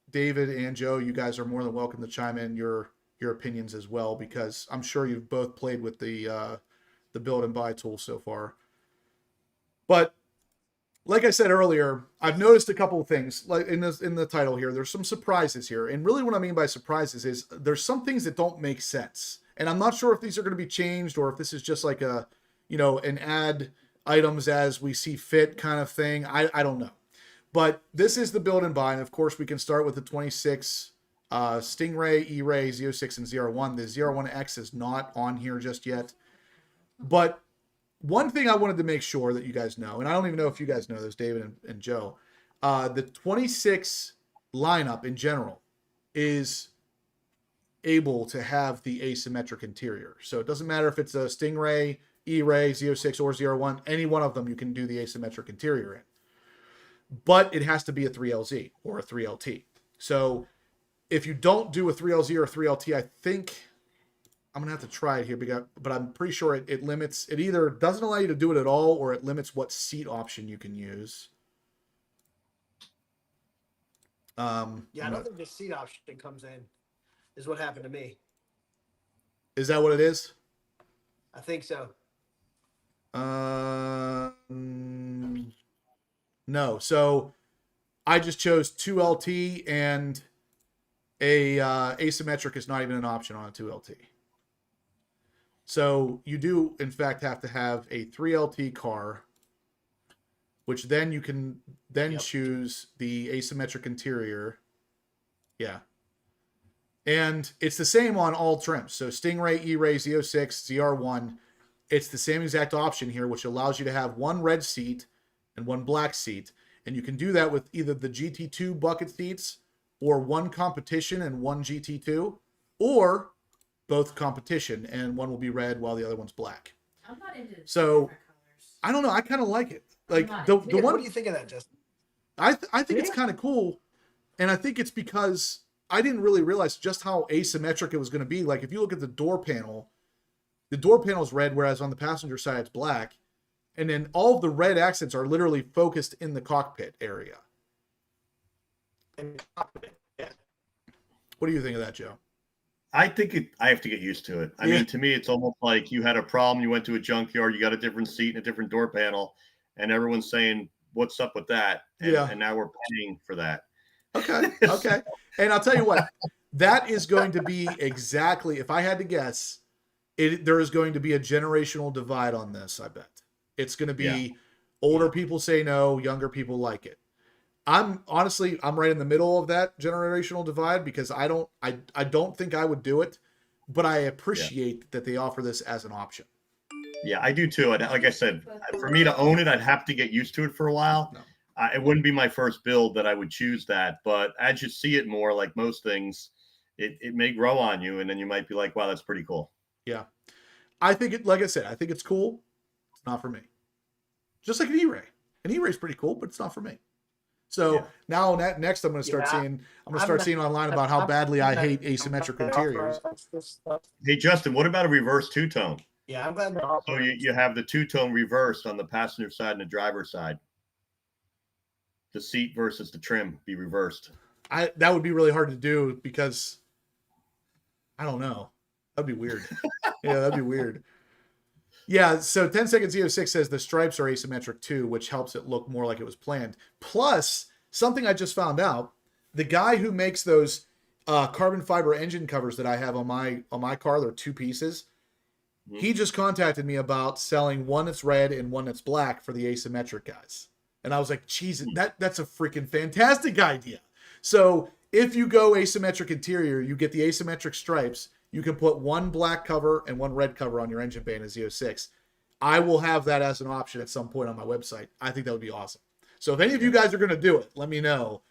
Speaker 1: David and Joe, you guys are more than welcome to chime in your opinions as well, because I'm sure you've both played with the build and buy tool so far. But like I said earlier, I've noticed a couple of things like in the title here. There's some surprises here, and really what I mean by surprises is there's some things that don't make sense, and I'm not sure if these are going to be changed or if this is just like a, an add items as we see fit kind of thing. I don't know, but this is the build and buy, and of course we can start with the 26 Stingray, E-Ray, Z06, and ZR1. The ZR1X is not on here just yet, but one thing I wanted to make sure that you guys know, and I don't even know if you guys know this, David and Joe, the 26 lineup in general is able to have the asymmetric interior. So it doesn't matter if it's a Stingray, E-Ray, Z06, or ZR1, any one of them you can do the asymmetric interior in. But it has to be a 3LZ or a 3LT. So if you don't do a 3LZ or a 3LT, I think I'm going to have to try it here, but I'm pretty sure it limits, it either doesn't allow you to do it at all, or it limits what seat option you can use.
Speaker 3: Yeah, I don't think the seat option comes in, is what happened to me.
Speaker 1: Is that what it is?
Speaker 3: I think so.
Speaker 1: No. So I just chose 2LT, and a asymmetric is not even an option on a 2LT. So you do, in fact, have to have a 3LT car, which then you can choose the asymmetric interior. Yeah. And it's the same on all trims. So Stingray, E-Ray, Z06, ZR1, it's the same exact option here, which allows you to have one red seat and one black seat. And you can do that with either the GT2 bucket seats or one competition and one GT2, or both competition, and one will be red while the other one's black.
Speaker 4: I'm not into the
Speaker 1: So
Speaker 4: different colors.
Speaker 1: I don't know. I kind of like it. Like
Speaker 4: not
Speaker 1: the
Speaker 4: into
Speaker 3: What
Speaker 1: one
Speaker 3: do you think of that, Justin?
Speaker 1: I think it's
Speaker 3: Yeah.
Speaker 1: kind of cool, and I think it's because I didn't really realize just how asymmetric it was going to be. Like if you look at the door panel is red, whereas on the passenger side it's black, and then all of the red accents are literally focused in the cockpit area.
Speaker 3: Yeah.
Speaker 1: What do you think of that, Joe?
Speaker 2: I think I have to get used to it. I mean, to me, it's almost like you had a problem. You went to a junkyard, you got a different seat and a different door panel, and everyone's saying, "What's up with that?" And, and now we're paying for that.
Speaker 1: Okay. Okay. And I'll tell you what, that is going to be exactly, if I had to guess, there is going to be a generational divide on this, I bet. It's going to be older people say no, younger people like it. I'm right in the middle of that generational divide, because I don't think I would do it, but I appreciate that they offer this as an option.
Speaker 2: Yeah, I do too. And like I said, for me to own it, I'd have to get used to it for a while.
Speaker 1: No.
Speaker 2: It wouldn't be my first build that I would choose that, but as you see it more, like most things, it may grow on you, and then you might be like, wow, that's pretty cool.
Speaker 1: Yeah. I think like I said, I think it's cool. It's not for me. Just like an E-Ray. An E-Ray is pretty cool, but it's not for me. So now next I'm going to start seeing online about how badly I hate asymmetric interiors.
Speaker 2: Hey, Justin, what about a reverse two-tone?
Speaker 3: Yeah, I'm glad they're
Speaker 2: So you have the two-tone reversed on the passenger side and the driver's side. The seat versus the trim be reversed.
Speaker 1: That would be really hard to do, because I don't know. That'd be weird. Yeah, that'd be weird. Yeah, so 10 Seconds Z06 says the stripes are asymmetric too, which helps it look more like it was planned. Plus, something I just found out, the guy who makes those carbon fiber engine covers that I have on my car, they're 2 pieces. He just contacted me about selling one that's red and one that's black for the asymmetric guys. And I was like, geez, that's a freaking fantastic idea. So if you go asymmetric interior, you get the asymmetric stripes. You can put one black cover and one red cover on your engine bay in a Z06. I will have that as an option at some point on my website. I think that would be awesome. So if any of you guys are going to do it, let me know.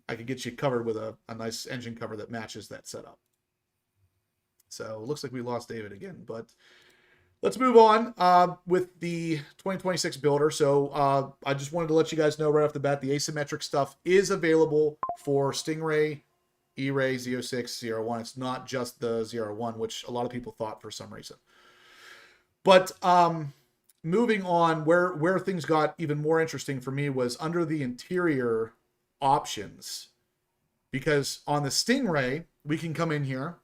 Speaker 1: I could get you covered with a nice engine cover that matches that setup. So it looks like we lost David again, but let's move on with the 2026 builder. So I just wanted to let you guys know right off the bat, the asymmetric stuff is available for Stingray, E-Ray, Z06, ZR1. It's not just the ZR1, which a lot of people thought for some reason. But moving on, where things got even more interesting for me was under the interior options. Because on the Stingray, we can come in here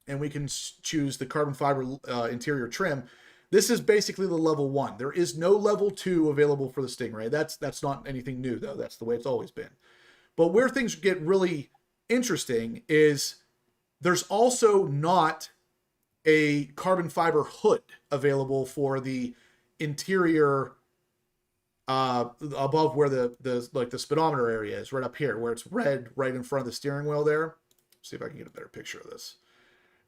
Speaker 1: and we can choose the carbon fiber interior trim. This is basically the level 1. There is no level 2 available for the Stingray. That's not anything new, though. That's the way it's always been. But where things get really interesting is there's also not a carbon fiber hood available for the interior above where the speedometer area is, right up here, where it's red right in front of the steering wheel there. Let's see if I can get a better picture of this.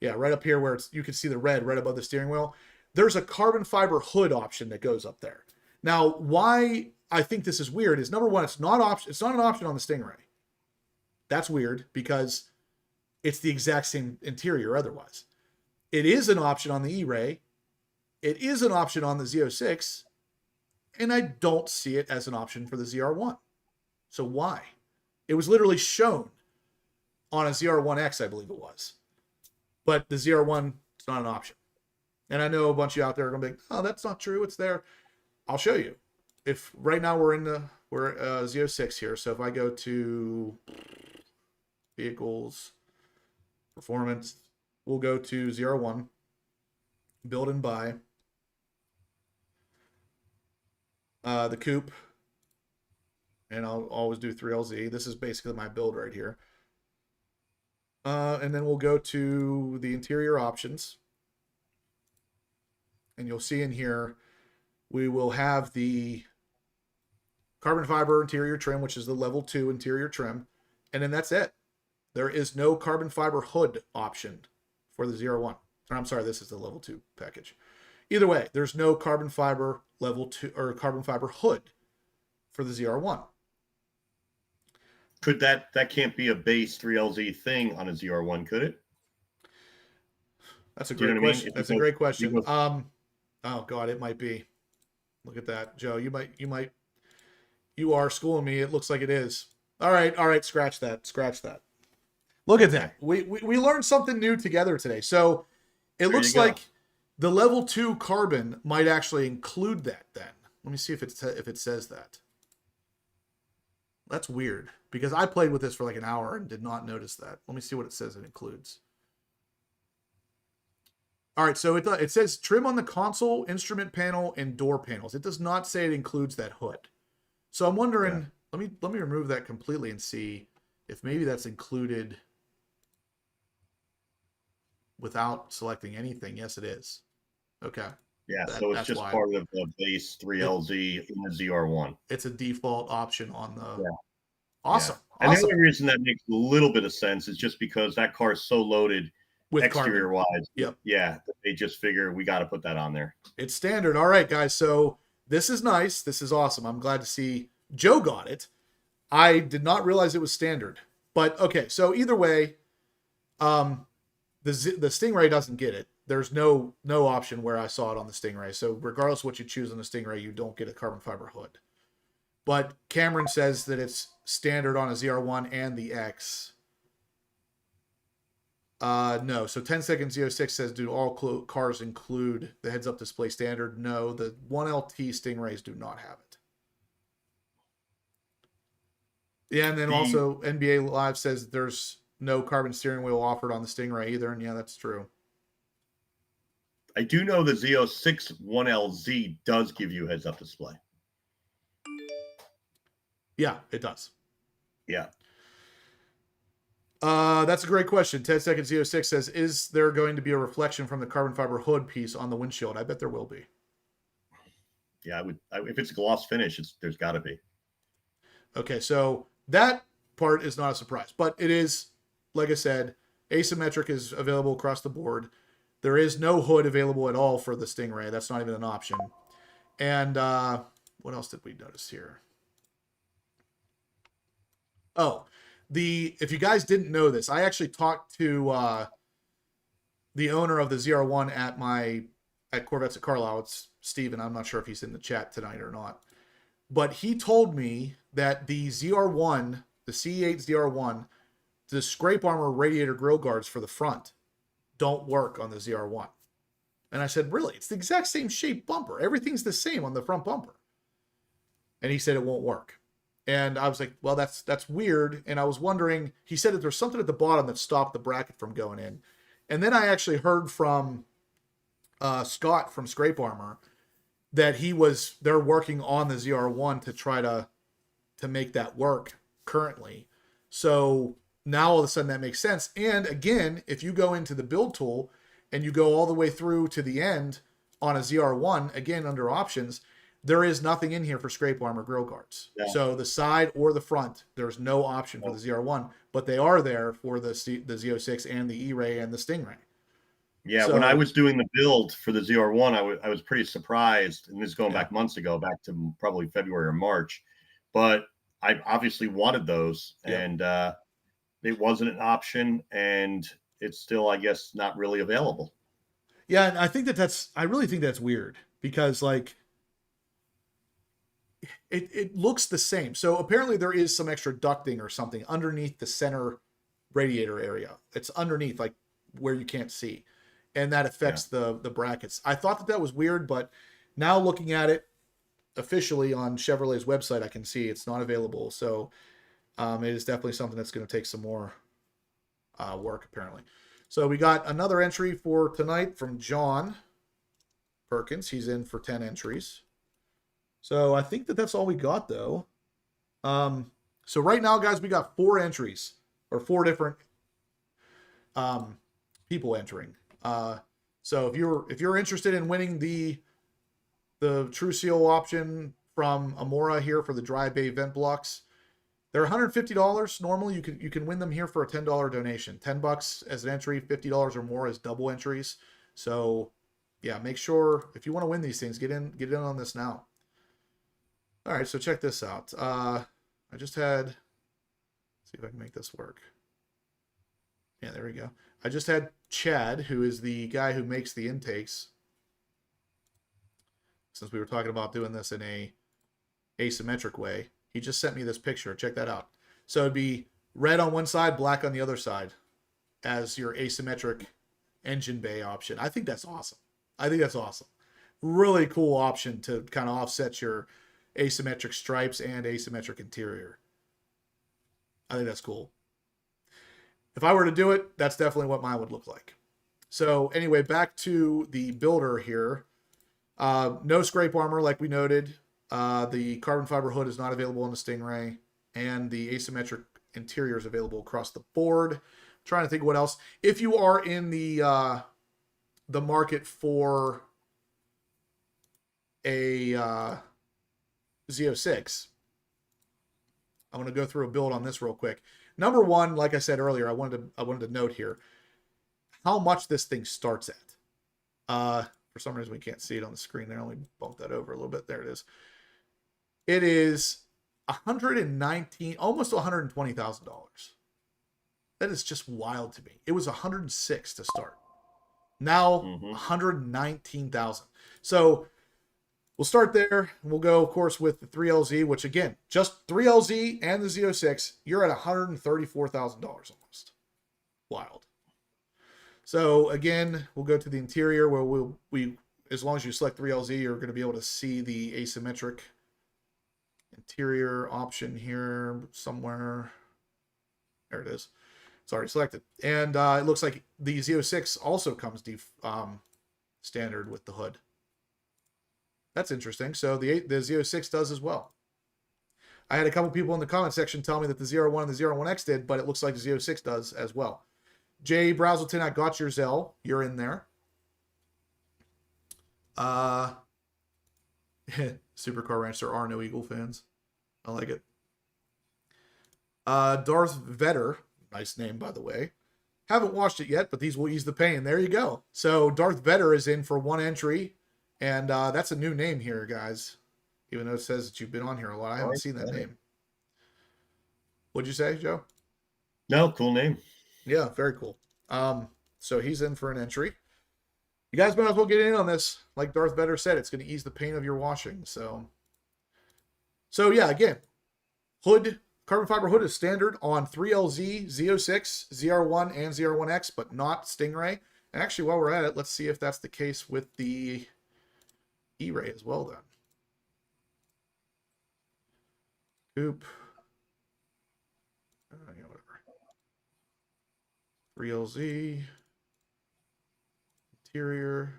Speaker 1: Yeah, right up here where you can see the red right above the steering wheel. There's a carbon fiber hood option that goes up there. Now, why I think this is weird is, number one, it's not an option on the Stingray. That's weird because it's the exact same interior otherwise. It is an option on the E-Ray. It is an option on the Z06. And I don't see it as an option for the ZR1. So why? It was literally shown on a ZR1X, I believe it was. But the ZR1 is not an option. And I know a bunch of you out there are going to be like, oh, that's not true. It's there. I'll show you. If right now we're Z06 here. So if I go to vehicles, performance, we'll go to ZR1, build and buy, the coupe, and I'll always do 3LZ. This is basically my build right here. And then we'll go to the interior options. And you'll see in here, we will have the carbon fiber interior trim, which is the level 2 interior trim. And then that's it. There is no carbon fiber hood option for the ZR1. Or, I'm sorry, this is the level 2 package. Either way, there's no carbon fiber level 2 or carbon fiber hood for the ZR1.
Speaker 2: Could that can't be a base 3LZ thing on a ZR1, could it?
Speaker 1: That's a great question. That's a great question.
Speaker 2: Because,
Speaker 1: oh God, it might be. Look at that, Joe. You are schooling me. It looks like it is. All right. Scratch that. Look at that. We learned something new together today. So it looks like the level 2 carbon might actually include that then. Let me see if it says that. That's weird because I played with this for like an hour and did not notice that. Let me see what it says it includes. All right, so it says trim on the console, instrument panel, and door panels. It does not say it includes that hood. So I'm wondering, let me remove that completely and see if maybe that's included without selecting anything. Yes, it is. Okay.
Speaker 2: Yeah, so it's just part of the base 3LZ in the ZR1.
Speaker 1: It's a default option on the...
Speaker 2: Yeah.
Speaker 1: Awesome.
Speaker 2: Yeah. And the only reason that makes a little bit of sense is just because that car is so loaded with exterior-wise.
Speaker 1: Yep.
Speaker 2: Yeah, they just figure we got to put that on there.
Speaker 1: It's standard. All right, guys. So this is nice. This is awesome. I'm glad to see Joe got it. I did not realize it was standard. But, okay, so either way, the Stingray doesn't get it. There's no option where I saw it on the Stingray. So regardless of what you choose on the Stingray, you don't get a carbon fiber hood. But Cameron says that it's standard on a ZR1 and the X. No. So 10 seconds Z06 says, do all cars include the heads-up display standard? No. The 1LT Stingrays do not have it. Yeah, and then also NBA Live says there's no carbon steering wheel offered on the Stingray either. And yeah, that's true.
Speaker 2: I do know the Z06 1LZ does give you a heads-up display.
Speaker 1: Yeah, it does.
Speaker 2: Yeah.
Speaker 1: That's a great question. 10 Seconds Z06 says, is there going to be a reflection from the carbon fiber hood piece on the windshield? I bet there will be.
Speaker 2: Yeah, if it's a gloss finish, there's got to be.
Speaker 1: Okay, so that part is not a surprise, but it is, like I said, asymmetric is available across the board. There is no hood available at all for the Stingray. That's not even an option. And what else did we notice here? Oh, if you guys didn't know this, I actually talked to the owner of the ZR1 at Corvettes at Carlisle. It's Steven. I'm not sure if he's in the chat tonight or not. But he told me that the ZR1, the C8 ZR1, the scrape armor radiator grill guards for the front don't work on the ZR1. And I said, really? It's the exact same shape bumper. Everything's the same on the front bumper. And he said it won't work. And I was like, well, that's weird. And I was wondering, he said that there's something at the bottom that stopped the bracket from going in. And then I actually heard from Scott from Scrape Armor that they're working on the ZR1 to try to make that work currently. So now all of a sudden that makes sense. And again, if you go into the build tool and you go all the way through to the end on a ZR1, again, under options, there is nothing in here for scrape armor grill guards. Yeah. So the side or the front, there's no option for the ZR1, but they are there for the Z06 and the E-Ray and the Stingray.
Speaker 2: Yeah, so, when I was doing the build for the ZR1, I was pretty surprised, and this is going back months ago, back to probably February or March, but I obviously wanted those, and it wasn't an option, and it's still, I guess, not really available.
Speaker 1: Yeah, and I think I really think that's weird, because like it looks the same. So apparently there is some extra ducting or something underneath the center radiator area. It's underneath, like where you can't see. And that affects the brackets. I thought that was weird, but now looking at it officially on Chevrolet's website, I can see it's not available. So it is definitely something that's going to take some more work, apparently. So we got another entry for tonight from John Perkins. He's in for 10 entries. So I think that's all we got, though. So right now, guys, we got 4 entries, or 4 different people entering. So if you're interested in winning the True Seal option from Amora here for the dry bay vent blocks, they're $150 normally. You can win them here for a $10 donation. $10 as an entry, $50 or more as double entries. So yeah, make sure if you want to win these things, get in on this now. All right, so check this out. I just had, let's see if I can make this work. Yeah, there we go. I just had Chad, who is the guy who makes the intakes, since we were talking about doing this in a asymmetric way. He just sent me this picture. Check that out. So it'd be red on one side, black on the other side as your asymmetric engine bay option. I think that's awesome. Really cool option to kind of offset your asymmetric stripes and asymmetric interior. I think that's cool. If I were to do it, that's definitely what mine would look like. So anyway, back to the builder here. No scrape armor, like we noted. The carbon fiber hood is not available on the Stingray, and the asymmetric interior is available across the board. I'm trying to think what else. If you are in the market for a Z06, I'm going to go through a build on this real quick. Number one, like I said earlier, I wanted to note here how much this thing starts at. For some reason, we can't see it on the screen there. Let me bump that over a little bit. There it is. It is $119, almost $120,000. That is just wild to me. It was $106 to start. Now, $119,000. So we'll start there. We'll go, of course, with the 3LZ, which again, just 3LZ and the Z06, you're at $134,000 almost. Wild. So again, we'll go to the interior where we as long as you select 3LZ, you're going to be able to see the asymmetric interior option here somewhere. There it is. It's already selected. And it looks like the Z06 also comes standard with the hood. That's interesting. So the Z06 does as well. I had a couple people in the comment section tell me that the ZR1 and the ZR1X did, but it looks like the Z06 does as well. Jay Brazelton, I got your Zell. You're in there. Supercar Ranch, there are no Eagle fans. I like it. Darth Vetter, nice name, by the way. Haven't watched it yet, but these will ease the pain. There you go. So Darth Vetter is in for one entry, and that's a new name here, guys. Even though it says that you've been on here a lot, I haven't seen that name. What'd you say, Joe?
Speaker 2: No, cool name.
Speaker 1: Yeah, very cool. So he's in for an entry. You guys might as well get in on this. Like Darth Vetter said, it's going to ease the pain of your washing. So yeah, again, hood, carbon fiber hood is standard on 3LZ, Z06, ZR1, and ZR1X, but not Stingray. And actually, while we're at it, let's see if that's the case with the E-Ray as well then. Coupe. Yeah, whatever. 3LZ. Interior.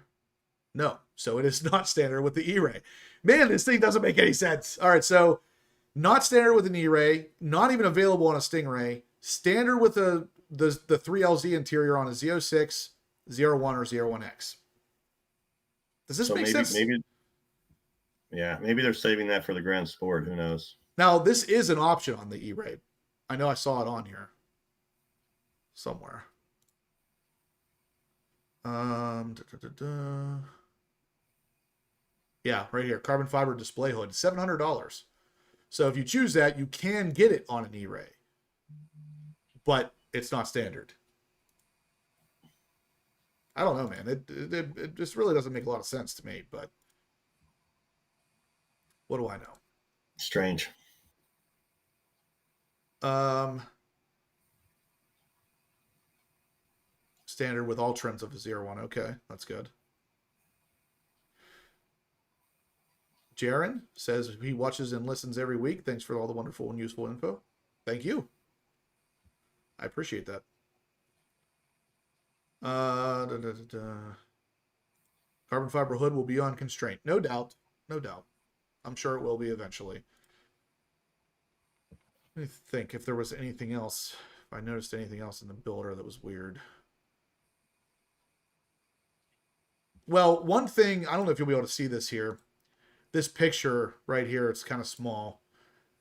Speaker 1: No. So it is not standard with the E-Ray. Man, this thing doesn't make any sense. All right, so not standard with an E-Ray, not even available on a Stingray, standard with the 3LZ interior on a Z06, ZR1, or ZR1X. Does this make sense?
Speaker 2: Maybe they're saving that for the Grand Sport. Who knows? Now,
Speaker 1: this is an option on the E-Ray. I know I saw it on here somewhere. Yeah, right here. Carbon fiber display hood, $700. So if you choose that, you can get it on an E-Ray, but it's not standard. I don't know, man. It just really doesn't make a lot of sense to me, but what do I know?
Speaker 2: Strange.
Speaker 1: Standard with all trims of a ZR1. Okay, that's good. Jaron says he watches and listens every week. Thanks for all the wonderful and useful info. Thank you. I appreciate that. Carbon fiber hood will be on constraint. No doubt. No doubt. I'm sure it will be eventually. Let me think if there was anything else. If I noticed anything else in the builder that was weird. Well, one thing, I don't know if you'll be able to see this here. This picture right here, it's kind of small.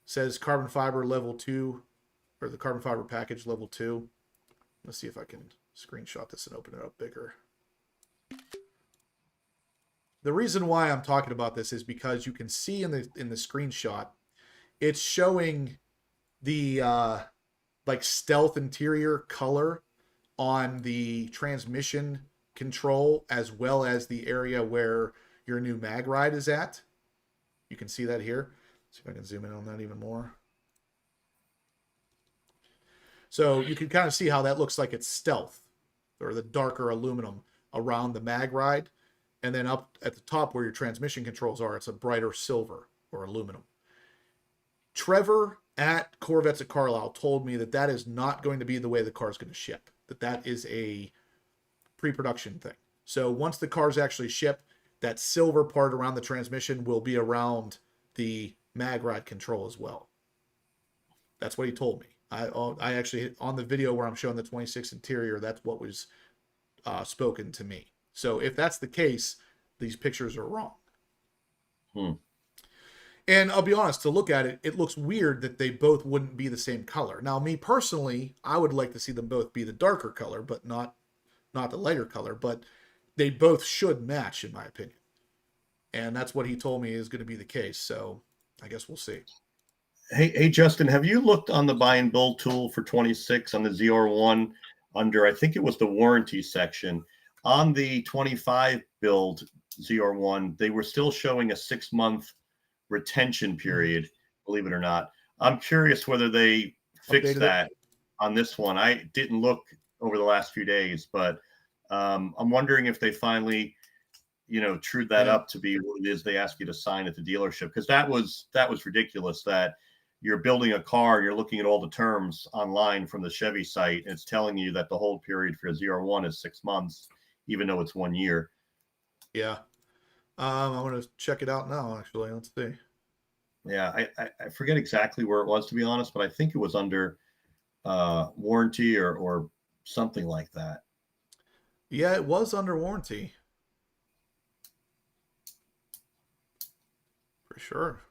Speaker 1: Says carbon fiber level 2, or the carbon fiber package level 2. Let's see if I can screenshot this and open it up bigger. The reason why I'm talking about this is because you can see in the screenshot, it's showing the like stealth interior color on the transmission control, as well as the area where your new mag ride is at. You can see that here. See if I can zoom in on that even more. So you can kind of see how that looks like it's stealth, or the darker aluminum around the mag ride. And then up at the top where your transmission controls are, it's a brighter silver or aluminum. Trevor at Corvettes at Carlisle told me that that is not going to be the way the car is going to ship. That is a pre-production thing. So once the cars actually ship, that silver part around the transmission will be around the mag ride control as well. That's what he told me. I actually, on the video where I'm showing the 26 interior, that's what was spoken to me. So if that's the case, these pictures are wrong. And I'll be honest, to look at it, it looks weird that they both wouldn't be the same color. Now, me personally, I would like to see them both be the darker color, but not the lighter color. But they both should match, in my opinion. And that's what he told me is going to be the case. So I guess we'll see.
Speaker 2: Hey, Justin, have you looked on the buy and build tool for 26 on the ZR1 under, I think it was the warranty section? On the 25 build ZR1, they were still showing a 6-month retention period, believe it or not. I'm curious whether they fixed that on this one. I didn't look over the last few days, but I'm wondering if they finally, trued that up to be what it is they ask you to sign at the dealership. Because that was ridiculous that you're building a car and you're looking at all the terms online from the Chevy site, and it's telling you that the hold period for a ZR1 is 6 months, even though it's 1 year.
Speaker 1: Yeah. I'm going to check it out now, actually. Let's see.
Speaker 2: Yeah, I forget exactly where it was, to be honest, but I think it was under warranty or something like that.
Speaker 1: Yeah, it was under warranty. For sure.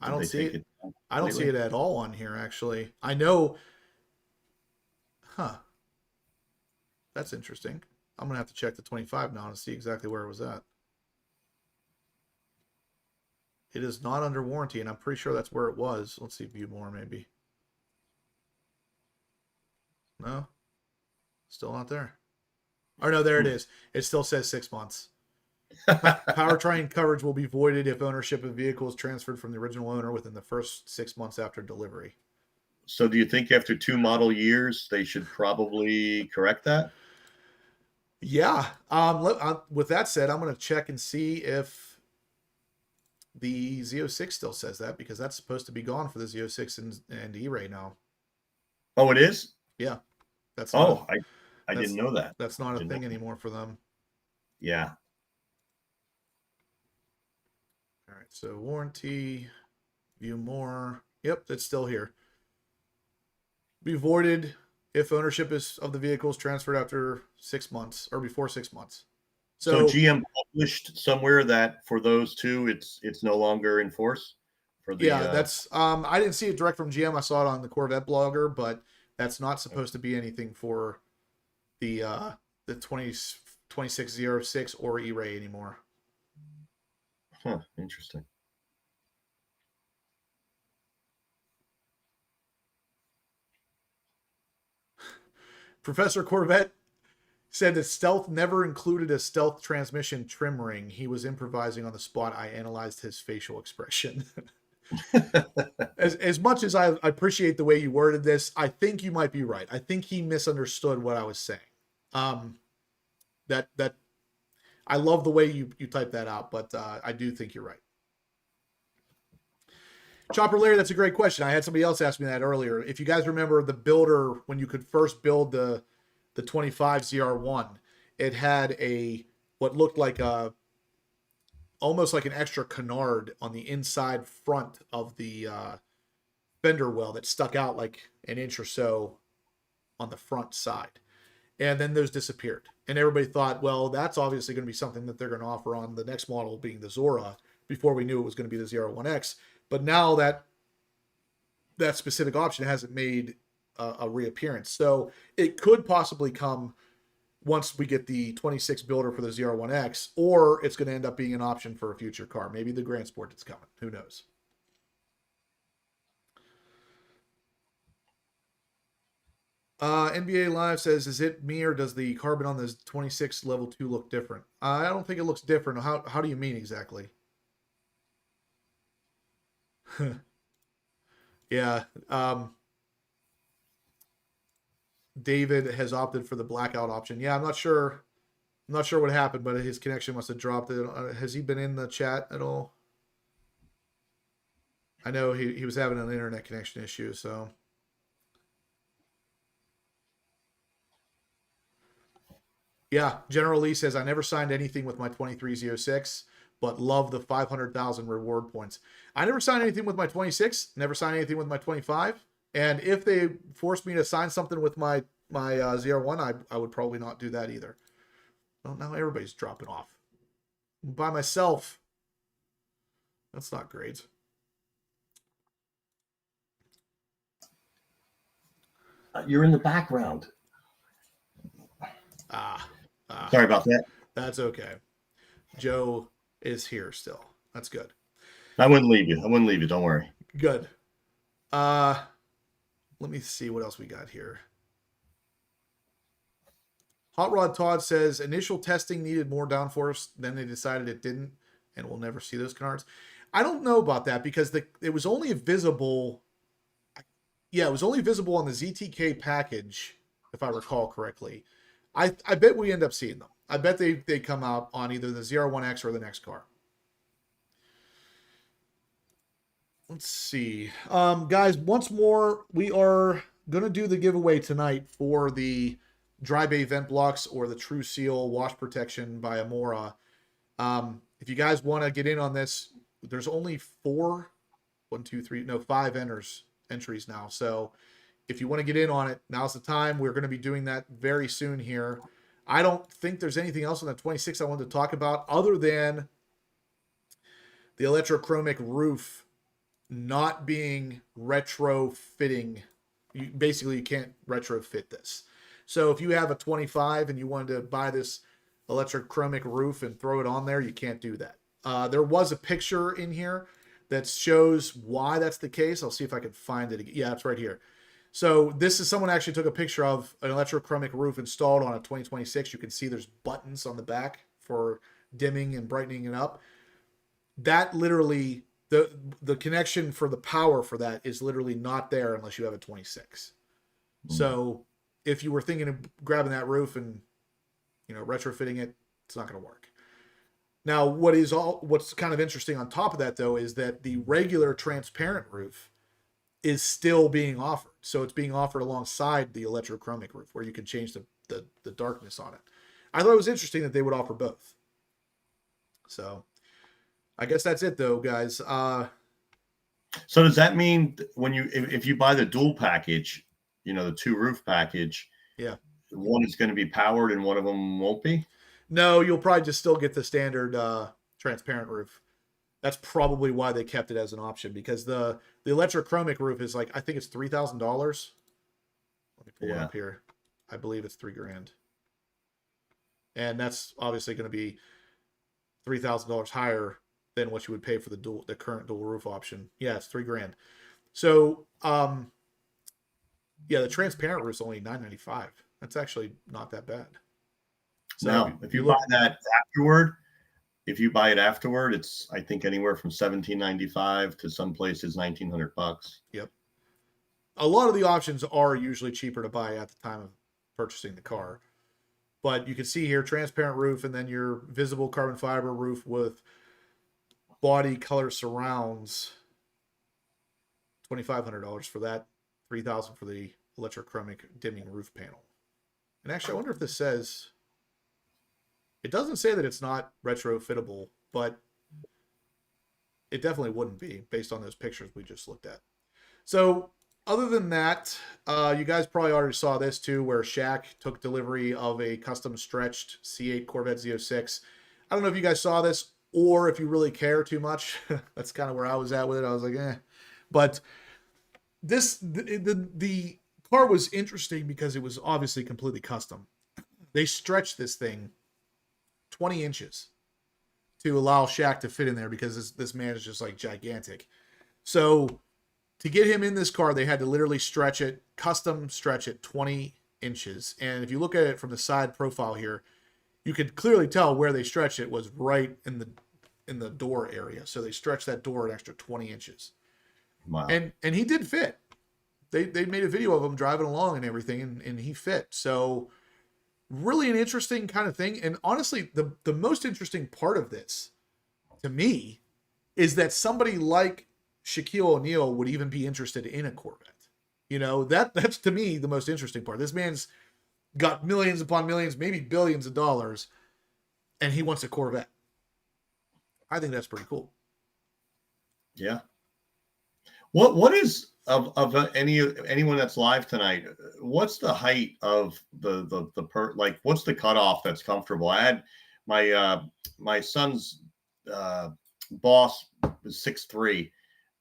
Speaker 1: I
Speaker 2: Did
Speaker 1: don't
Speaker 2: they
Speaker 1: see
Speaker 2: take
Speaker 1: it.
Speaker 2: it down
Speaker 1: I don't see it
Speaker 2: completely?
Speaker 1: at all on here, actually. I know. Huh. That's interesting. I'm going to have to check the 25 now to see exactly where it was at. It is not under warranty, and I'm pretty sure that's where it was. Let's see, view more, maybe. No, still not there. Or no, there it is. It still says 6 months. Powertrain coverage will be voided if ownership of vehicle is transferred from the original owner within the first 6 months after delivery.
Speaker 2: So do you think after 2 model years they should probably correct that?
Speaker 1: Yeah. With that said, I'm going to check and see if the Z06 still says that, because that's supposed to be gone for the Z06 and E-Ray now.
Speaker 2: Oh, it is?
Speaker 1: Yeah. That's not.
Speaker 2: Oh, I didn't know that.
Speaker 1: That's not a
Speaker 2: Didn't
Speaker 1: thing
Speaker 2: know.
Speaker 1: anymore for them.
Speaker 2: Yeah.
Speaker 1: All right. So warranty, view more. Yep, it's still here. Be voided if ownership of the vehicle is transferred after 6 months or before 6 months.
Speaker 2: So GM published somewhere that for those two, it's no longer in force for the.
Speaker 1: Yeah, that's I didn't see it direct from GM. I saw it on the Corvette blogger, but that's not supposed to be anything for the 2606 or E-Ray anymore.
Speaker 2: Huh, interesting.
Speaker 1: Professor Corvette said that Stealth never included a stealth transmission trim ring. He was improvising on the spot. I analyzed his facial expression. As much as I appreciate the way you worded this, I think you might be right. I think he misunderstood what I was saying. That I love the way you typed that out, but I do think you're right. Chopper Larry, that's a great question. I had somebody else ask me that earlier. If you guys remember the builder, when you could first build the 25 ZR1, it had what looked like almost like an extra canard on the inside front of the fender well that stuck out like an inch or so on the front side. And then those disappeared. And everybody thought, well, that's obviously going to be something that they're going to offer on the next model, being the Zora, before we knew it was going to be the ZR1X. But now that specific option hasn't made a reappearance. So it could possibly come once we get the 26 builder for the ZR1X, or it's going to end up being an option for a future car. Maybe the Grand Sport that's coming. Who knows? NBA Live says, is it me or does the carbon on this 26 level 2 look different? I don't think it looks different. How do you mean exactly? Yeah. David has opted for the blackout option. Yeah, I'm not sure what happened, but his connection must have dropped. Has he been in the chat at all? I know he was having an internet connection issue, so. Yeah, General Lee says, I never signed anything with my 23 Z06, but love the 500,000 reward points. I never signed anything with my 26, never signed anything with my 25. And if they forced me to sign something with my ZR1, I would probably not do that either. Well, now everybody's dropping off. By myself. That's not great.
Speaker 2: You're in the background. Sorry about that.
Speaker 1: That's okay. Joe is here still. That's good.
Speaker 2: I wouldn't leave you. Don't worry.
Speaker 1: Good. Let me see what else we got here. Hot Rod Todd says initial testing needed more downforce, then they decided it didn't, and we'll never see those canards. I don't know about that because it was only visible. Yeah, it was only visible on the ZTK package, if I recall correctly. I bet we end up seeing them. I bet they come out on either the ZR1X or the next car. Let's see. Guys, once more, we are going to do the giveaway tonight for the dry bay vent blocks or the True Seal wash protection by Amora. If you guys want to get in on this, there's only 4 5 entries now. So if you want to get in on it, now's the time. We're going to be doing that very soon here. I don't think there's anything else on the 26 I wanted to talk about other than the electrochromic roof not being retrofitting. You can't retrofit this. So if you have a 25 and you wanted to buy this electrochromic roof and throw it on there, you can't do that. There was a picture in here that shows why that's the case. I'll see if I can find it again. Yeah, it's right here. So this is someone actually took a picture of an electrochromic roof installed on a 2026. You can see there's buttons on the back for dimming and brightening it up. That literally, the connection for the power for that is literally not there unless you have a 26. So if you were thinking of grabbing that roof and, retrofitting it, it's not going to work. Now, what's kind of interesting on top of that, though, is that the regular transparent roof is still being offered. So it's being offered alongside the electrochromic roof where you can change the darkness on it. I thought it was interesting that they would offer both. So I guess that's it, though, guys.
Speaker 2: So does that mean if you buy the dual package, the 2 roof package,
Speaker 1: yeah,
Speaker 2: one is going to be powered and one of them won't be?
Speaker 1: No, you'll probably just still get the standard transparent roof. That's probably why they kept it as an option, because the electrochromic roof is I think it's $3,000. Let me pull it up here. I believe it's $3,000. And that's obviously going to be $3,000 higher than what you would pay for the current dual roof option. Yeah, it's $3,000. So, the transparent roof is only $995. That's actually not that bad. So
Speaker 2: now, if you buy that afterward, it's I think anywhere from $1,795 to some places $1,900.
Speaker 1: Yep. A lot of the options are usually cheaper to buy at the time of purchasing the car. But you can see here, transparent roof, and then your visible carbon fiber roof with body color surrounds, $2,500 for that, $3,000 for the electrochromic dimming roof panel. And actually, I wonder if this says, it doesn't say that it's not retrofittable, but it definitely wouldn't be based on those pictures we just looked at. So other than that, you guys probably already saw this too, where Shaq took delivery of a custom stretched C8 Corvette Z06. I don't know if you guys saw this or if you really care too much. That's kind of where I was at with it. I was like, eh. But the car was interesting because it was obviously completely custom. They stretched this thing 20 inches to allow Shaq to fit in there because this man is just gigantic. So to get him in this car, they had to literally custom stretch it 20 inches. And if you look at it from the side profile here, you could clearly tell where they stretched it was right in the door area. So they stretched that door an extra 20 inches.
Speaker 2: Wow.
Speaker 1: And he did fit. They made a video of him driving along and everything, and he fit. So really an interesting kind of thing. And honestly, the most interesting part of this to me is that somebody like Shaquille O'Neal would even be interested in a Corvette. That's to me the most interesting part. This man's got millions upon millions, maybe billions of dollars, and he wants a Corvette. I think that's pretty cool.
Speaker 2: Yeah. What is of anyone that's live tonight? What's the height of what's the cutoff that's comfortable? I had my son's boss was 6'3",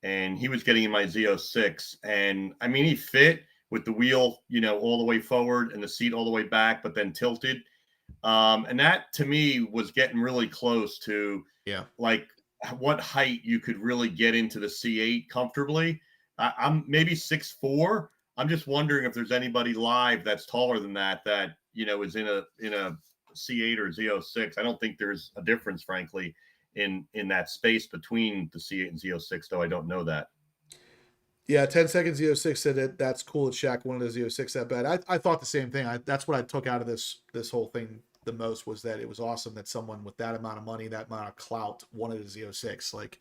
Speaker 2: and he was getting in my Z06, and I mean he fit with the wheel, all the way forward and the seat all the way back, but then tilted. And that to me was getting really close to what height you could really get into the C8 comfortably. I'm maybe 6'4". I'm just wondering if there's anybody live that's taller than that is in a C8 or Z06. I don't think there's a difference, frankly, in that space between the C8 and Z06, though I don't know that.
Speaker 1: Yeah, 10 seconds Z06 said that's cool that Shaq wanted a Z06 that bad. I thought the same thing. That's what I took out of this whole thing the most, was that it was awesome that someone with that amount of money, that amount of clout, wanted a Z06.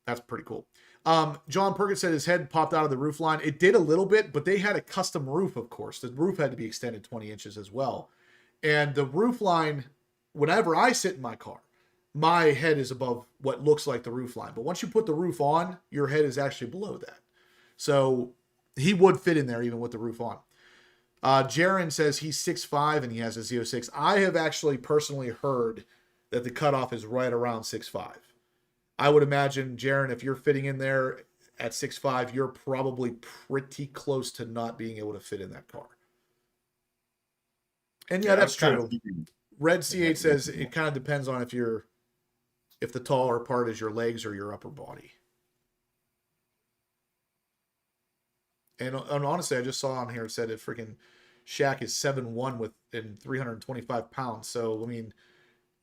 Speaker 1: That's pretty cool. John Perkins said his head popped out of the roof line. It did a little bit, but they had a custom roof, of course. The roof had to be extended 20 inches as well. And the roof line, whenever I sit in my car, my head is above what looks like the roof line. But once you put the roof on, your head is actually below that. So he would fit in there even with the roof on. Jaron says he's 6'5" and he has a Z06. I have actually personally heard that the cutoff is right around 6'5". I would imagine, Jaron, if you're fitting in there at 6'5", you're probably pretty close to not being able to fit in that car. And yeah, that's true. Red C8 says it kind of depends on if the taller part is your legs or your upper body. And honestly, I just saw on here, it said that freaking Shaq is 7'1" and 325 pounds. So, I mean,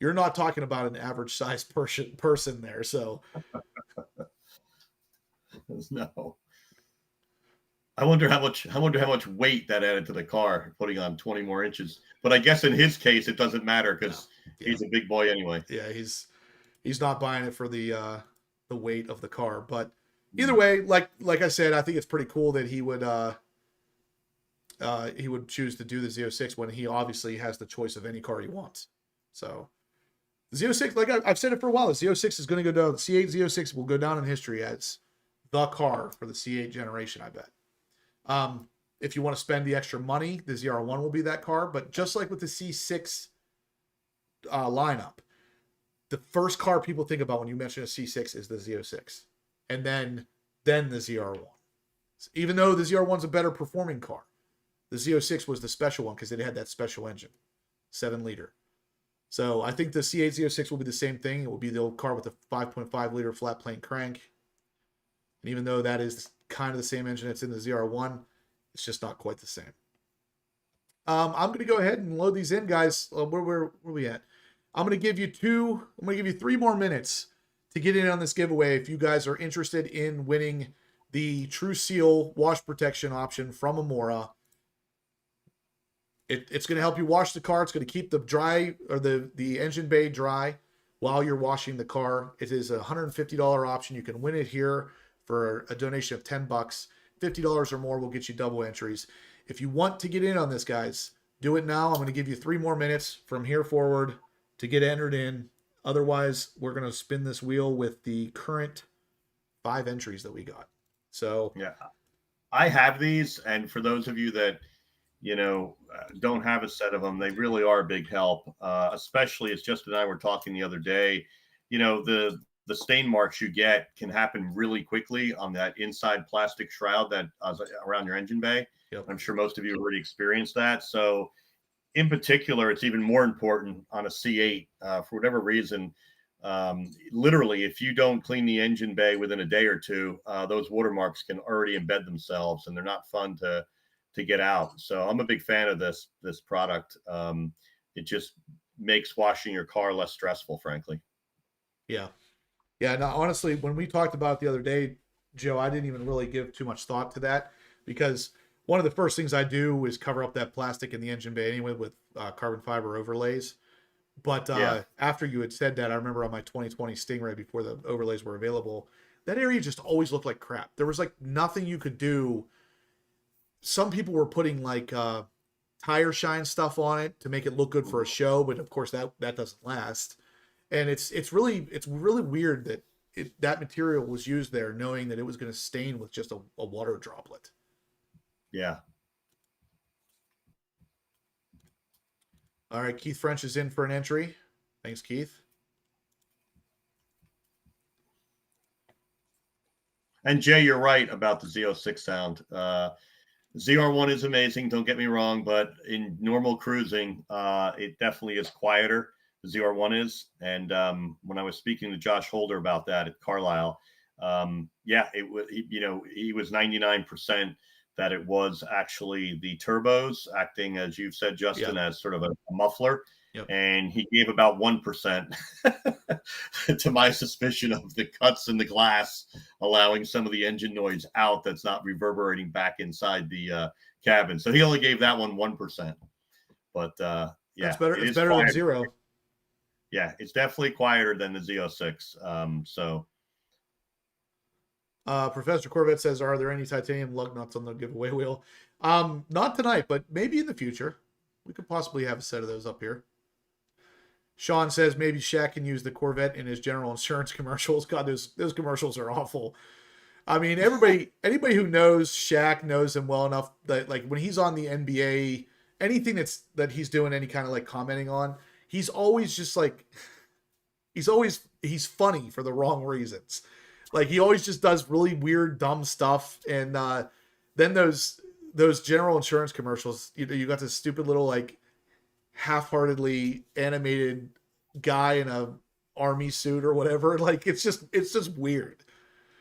Speaker 1: you're not talking about an average size person there. So,
Speaker 2: no. I wonder how much weight that added to the car, putting on 20 more inches. But I guess in his case, it doesn't matter because he's a big boy anyway.
Speaker 1: Yeah, he's not buying it for the weight of the car. But either way, like I said, I think it's pretty cool that he would choose to do the Z06 when he obviously has the choice of any car he wants. So the Z06, like I've said it for a while, the Z06 is going to go down. The C8 Z06 will go down in history as the car for the C8 generation, I bet. If you want to spend the extra money, the ZR1 will be that car. But just like with the C6 lineup, the first car people think about when you mention a C6 is the Z06. And then the ZR1. Even though the ZR1's a better performing car, the Z06 was the special one because it had that special engine, 7-liter. So I think the C8 Z06 will be the same thing. It will be the old car with a 5.5-liter flat plane crank. And even though that is kind of the same engine that's in the ZR1, it's just not quite the same. I'm going to go ahead and load these in, guys. Where are we at? I'm going to give you 3 more minutes to get in on this giveaway if you guys are interested in winning the True Seal wash protection option from Amora. It's going to help you wash the car. It's going to keep the dry or the engine bay dry while you're washing the car. It is a $150 option. You can win it here for a donation of $10. $50 or more will get you double entries. If you want to get in on this, guys, do it now. I'm going to give you 3 more minutes from here forward to get entered in. Otherwise, we're going to spin this wheel with the current 5 entries that we got. So
Speaker 2: yeah, I have these, and for those of you that don't have a set of them, they really are a big help. Especially, as Justin and I were talking the other day, the stain marks you get can happen really quickly on that inside plastic shroud that around your engine bay.
Speaker 1: Yep.
Speaker 2: I'm sure most of you have already experienced that. So in particular, it's even more important on a C8 for whatever reason. Literally, if you don't clean the engine bay within a day or two, those watermarks can already embed themselves, and they're not fun to get out. So I'm a big fan of this product. It just makes washing your car less stressful, frankly.
Speaker 1: Yeah. Now, honestly, when we talked about it the other day, Joe, I didn't even really give too much thought to that because one of the first things I do is cover up that plastic in the engine bay anyway with carbon fiber overlays. But after you had said that, I remember on my 2020 Stingray before the overlays were available, that area just always looked like crap. There was like nothing you could do. Some people were putting like tire shine stuff on it to make it look good for a show, but of course that doesn't last. And it's really weird that that material was used there, knowing that it was going to stain with just a water droplet.
Speaker 2: Yeah.
Speaker 1: All right, Keith French is in for an entry. Thanks, Keith.
Speaker 2: And Jay, you're right about the Z06 sound. ZR1 is amazing, don't get me wrong, but in normal cruising, it definitely is quieter. The ZR1 is. And when I was speaking to Josh Holder about that at Carlisle, it was, he was 99% that it was actually the turbos acting, as you've said, Justin, as sort of a muffler.
Speaker 1: Yep.
Speaker 2: And he gave about 1% to my suspicion of the cuts in the glass, allowing some of the engine noise out that's not reverberating back inside the cabin. So he only gave that one 1%. But
Speaker 1: it's better. It's better than 0.
Speaker 2: Yeah, it's definitely quieter than the Z06.
Speaker 1: Professor Corvette says, are there any titanium lug nuts on the giveaway wheel? Not tonight, but maybe in the future. We could possibly have a set of those up here. Sean says maybe Shaq can use the Corvette in his general insurance commercials. God, those commercials are awful. I mean, anybody who knows Shaq knows him well enough that like when he's on the NBA, anything that he's doing any kind of like commenting on, he's always just like he's funny for the wrong reasons. Like he always just does really weird, dumb stuff. And then those general insurance commercials, you got this stupid little like half-heartedly animated guy in a army suit or whatever. Like it's just weird.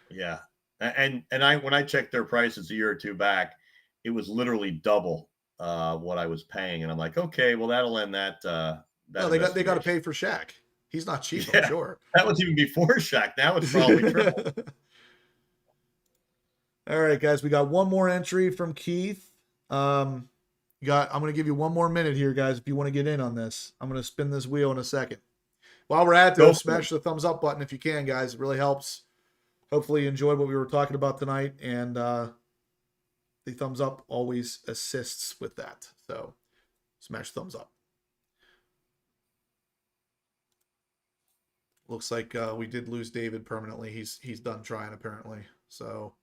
Speaker 2: Yeah. And when I checked their prices a year or two back, it was literally double what I was paying. And I'm like, okay, well that'll end that.
Speaker 1: No, they got to pay for Shaq. He's not cheap,
Speaker 2: Yeah,
Speaker 1: I'm sure.
Speaker 2: that was even before Shaq. Now it's probably triple.
Speaker 1: All right, guys, we got one more entry from Keith. I'm going to give you one more minute here, guys, if you want to get in on this. I'm going to spin this wheel in a second. While we're at it, smash the thumbs up button if you can, guys. It really helps. Hopefully you enjoyed what we were talking about tonight, and the thumbs up always assists with that. So smash thumbs up. Looks like we did lose David permanently. He's done trying apparently. So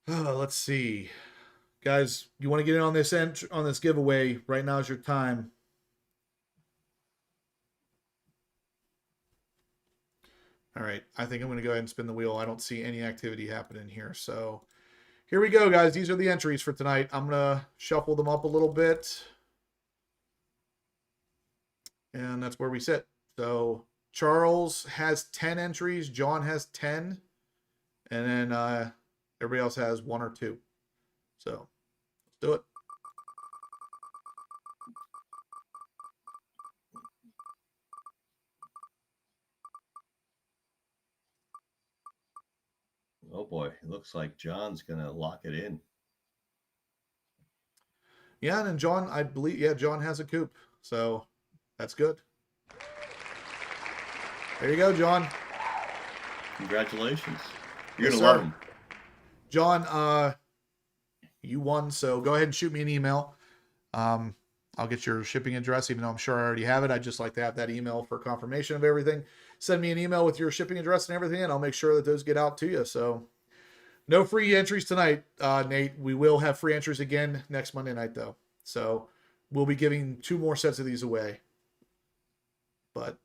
Speaker 1: let's see. Guys, you want to get in on this giveaway? Right now is your time. All right, I think I'm going to go ahead and spin the wheel. I don't see any activity happening here. So here we go, guys. These are the entries for tonight. I'm going to shuffle them up a little bit. And that's where we sit. So Charles has 10 entries. John has 10. And then everybody else has 1 or 2. So let's do it.
Speaker 2: Oh boy, it looks like John's gonna lock it in.
Speaker 1: Yeah, and then John, I believe, yeah, John has a coupe. So that's good. There you go, John.
Speaker 2: Congratulations. You're
Speaker 1: Yes,
Speaker 2: gonna love him.
Speaker 1: John, you won, so go ahead and shoot me an email. I'll get your shipping address, even though I'm sure I already have it. I'd just like to have that email for confirmation of everything. Send me an email with your shipping address and everything, and I'll make sure that those get out to you. So no free entries tonight, Nate. We will have free entries again next Monday night, though. So we'll be giving 2 more sets of these away. But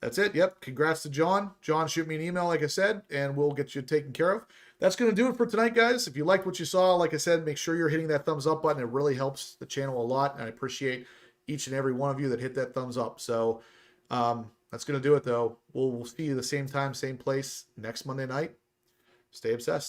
Speaker 1: that's it. Yep. Congrats to John. John, shoot me an email, like I said, and we'll get you taken care of. That's going to do it for tonight, guys. If you liked what you saw, like I said, make sure you're hitting that thumbs up button. It really helps the channel a lot, and I appreciate each and every one of you that hit that thumbs up. So that's going to do it, though. We'll see you the same time, same place next Monday night. Stay obsessed.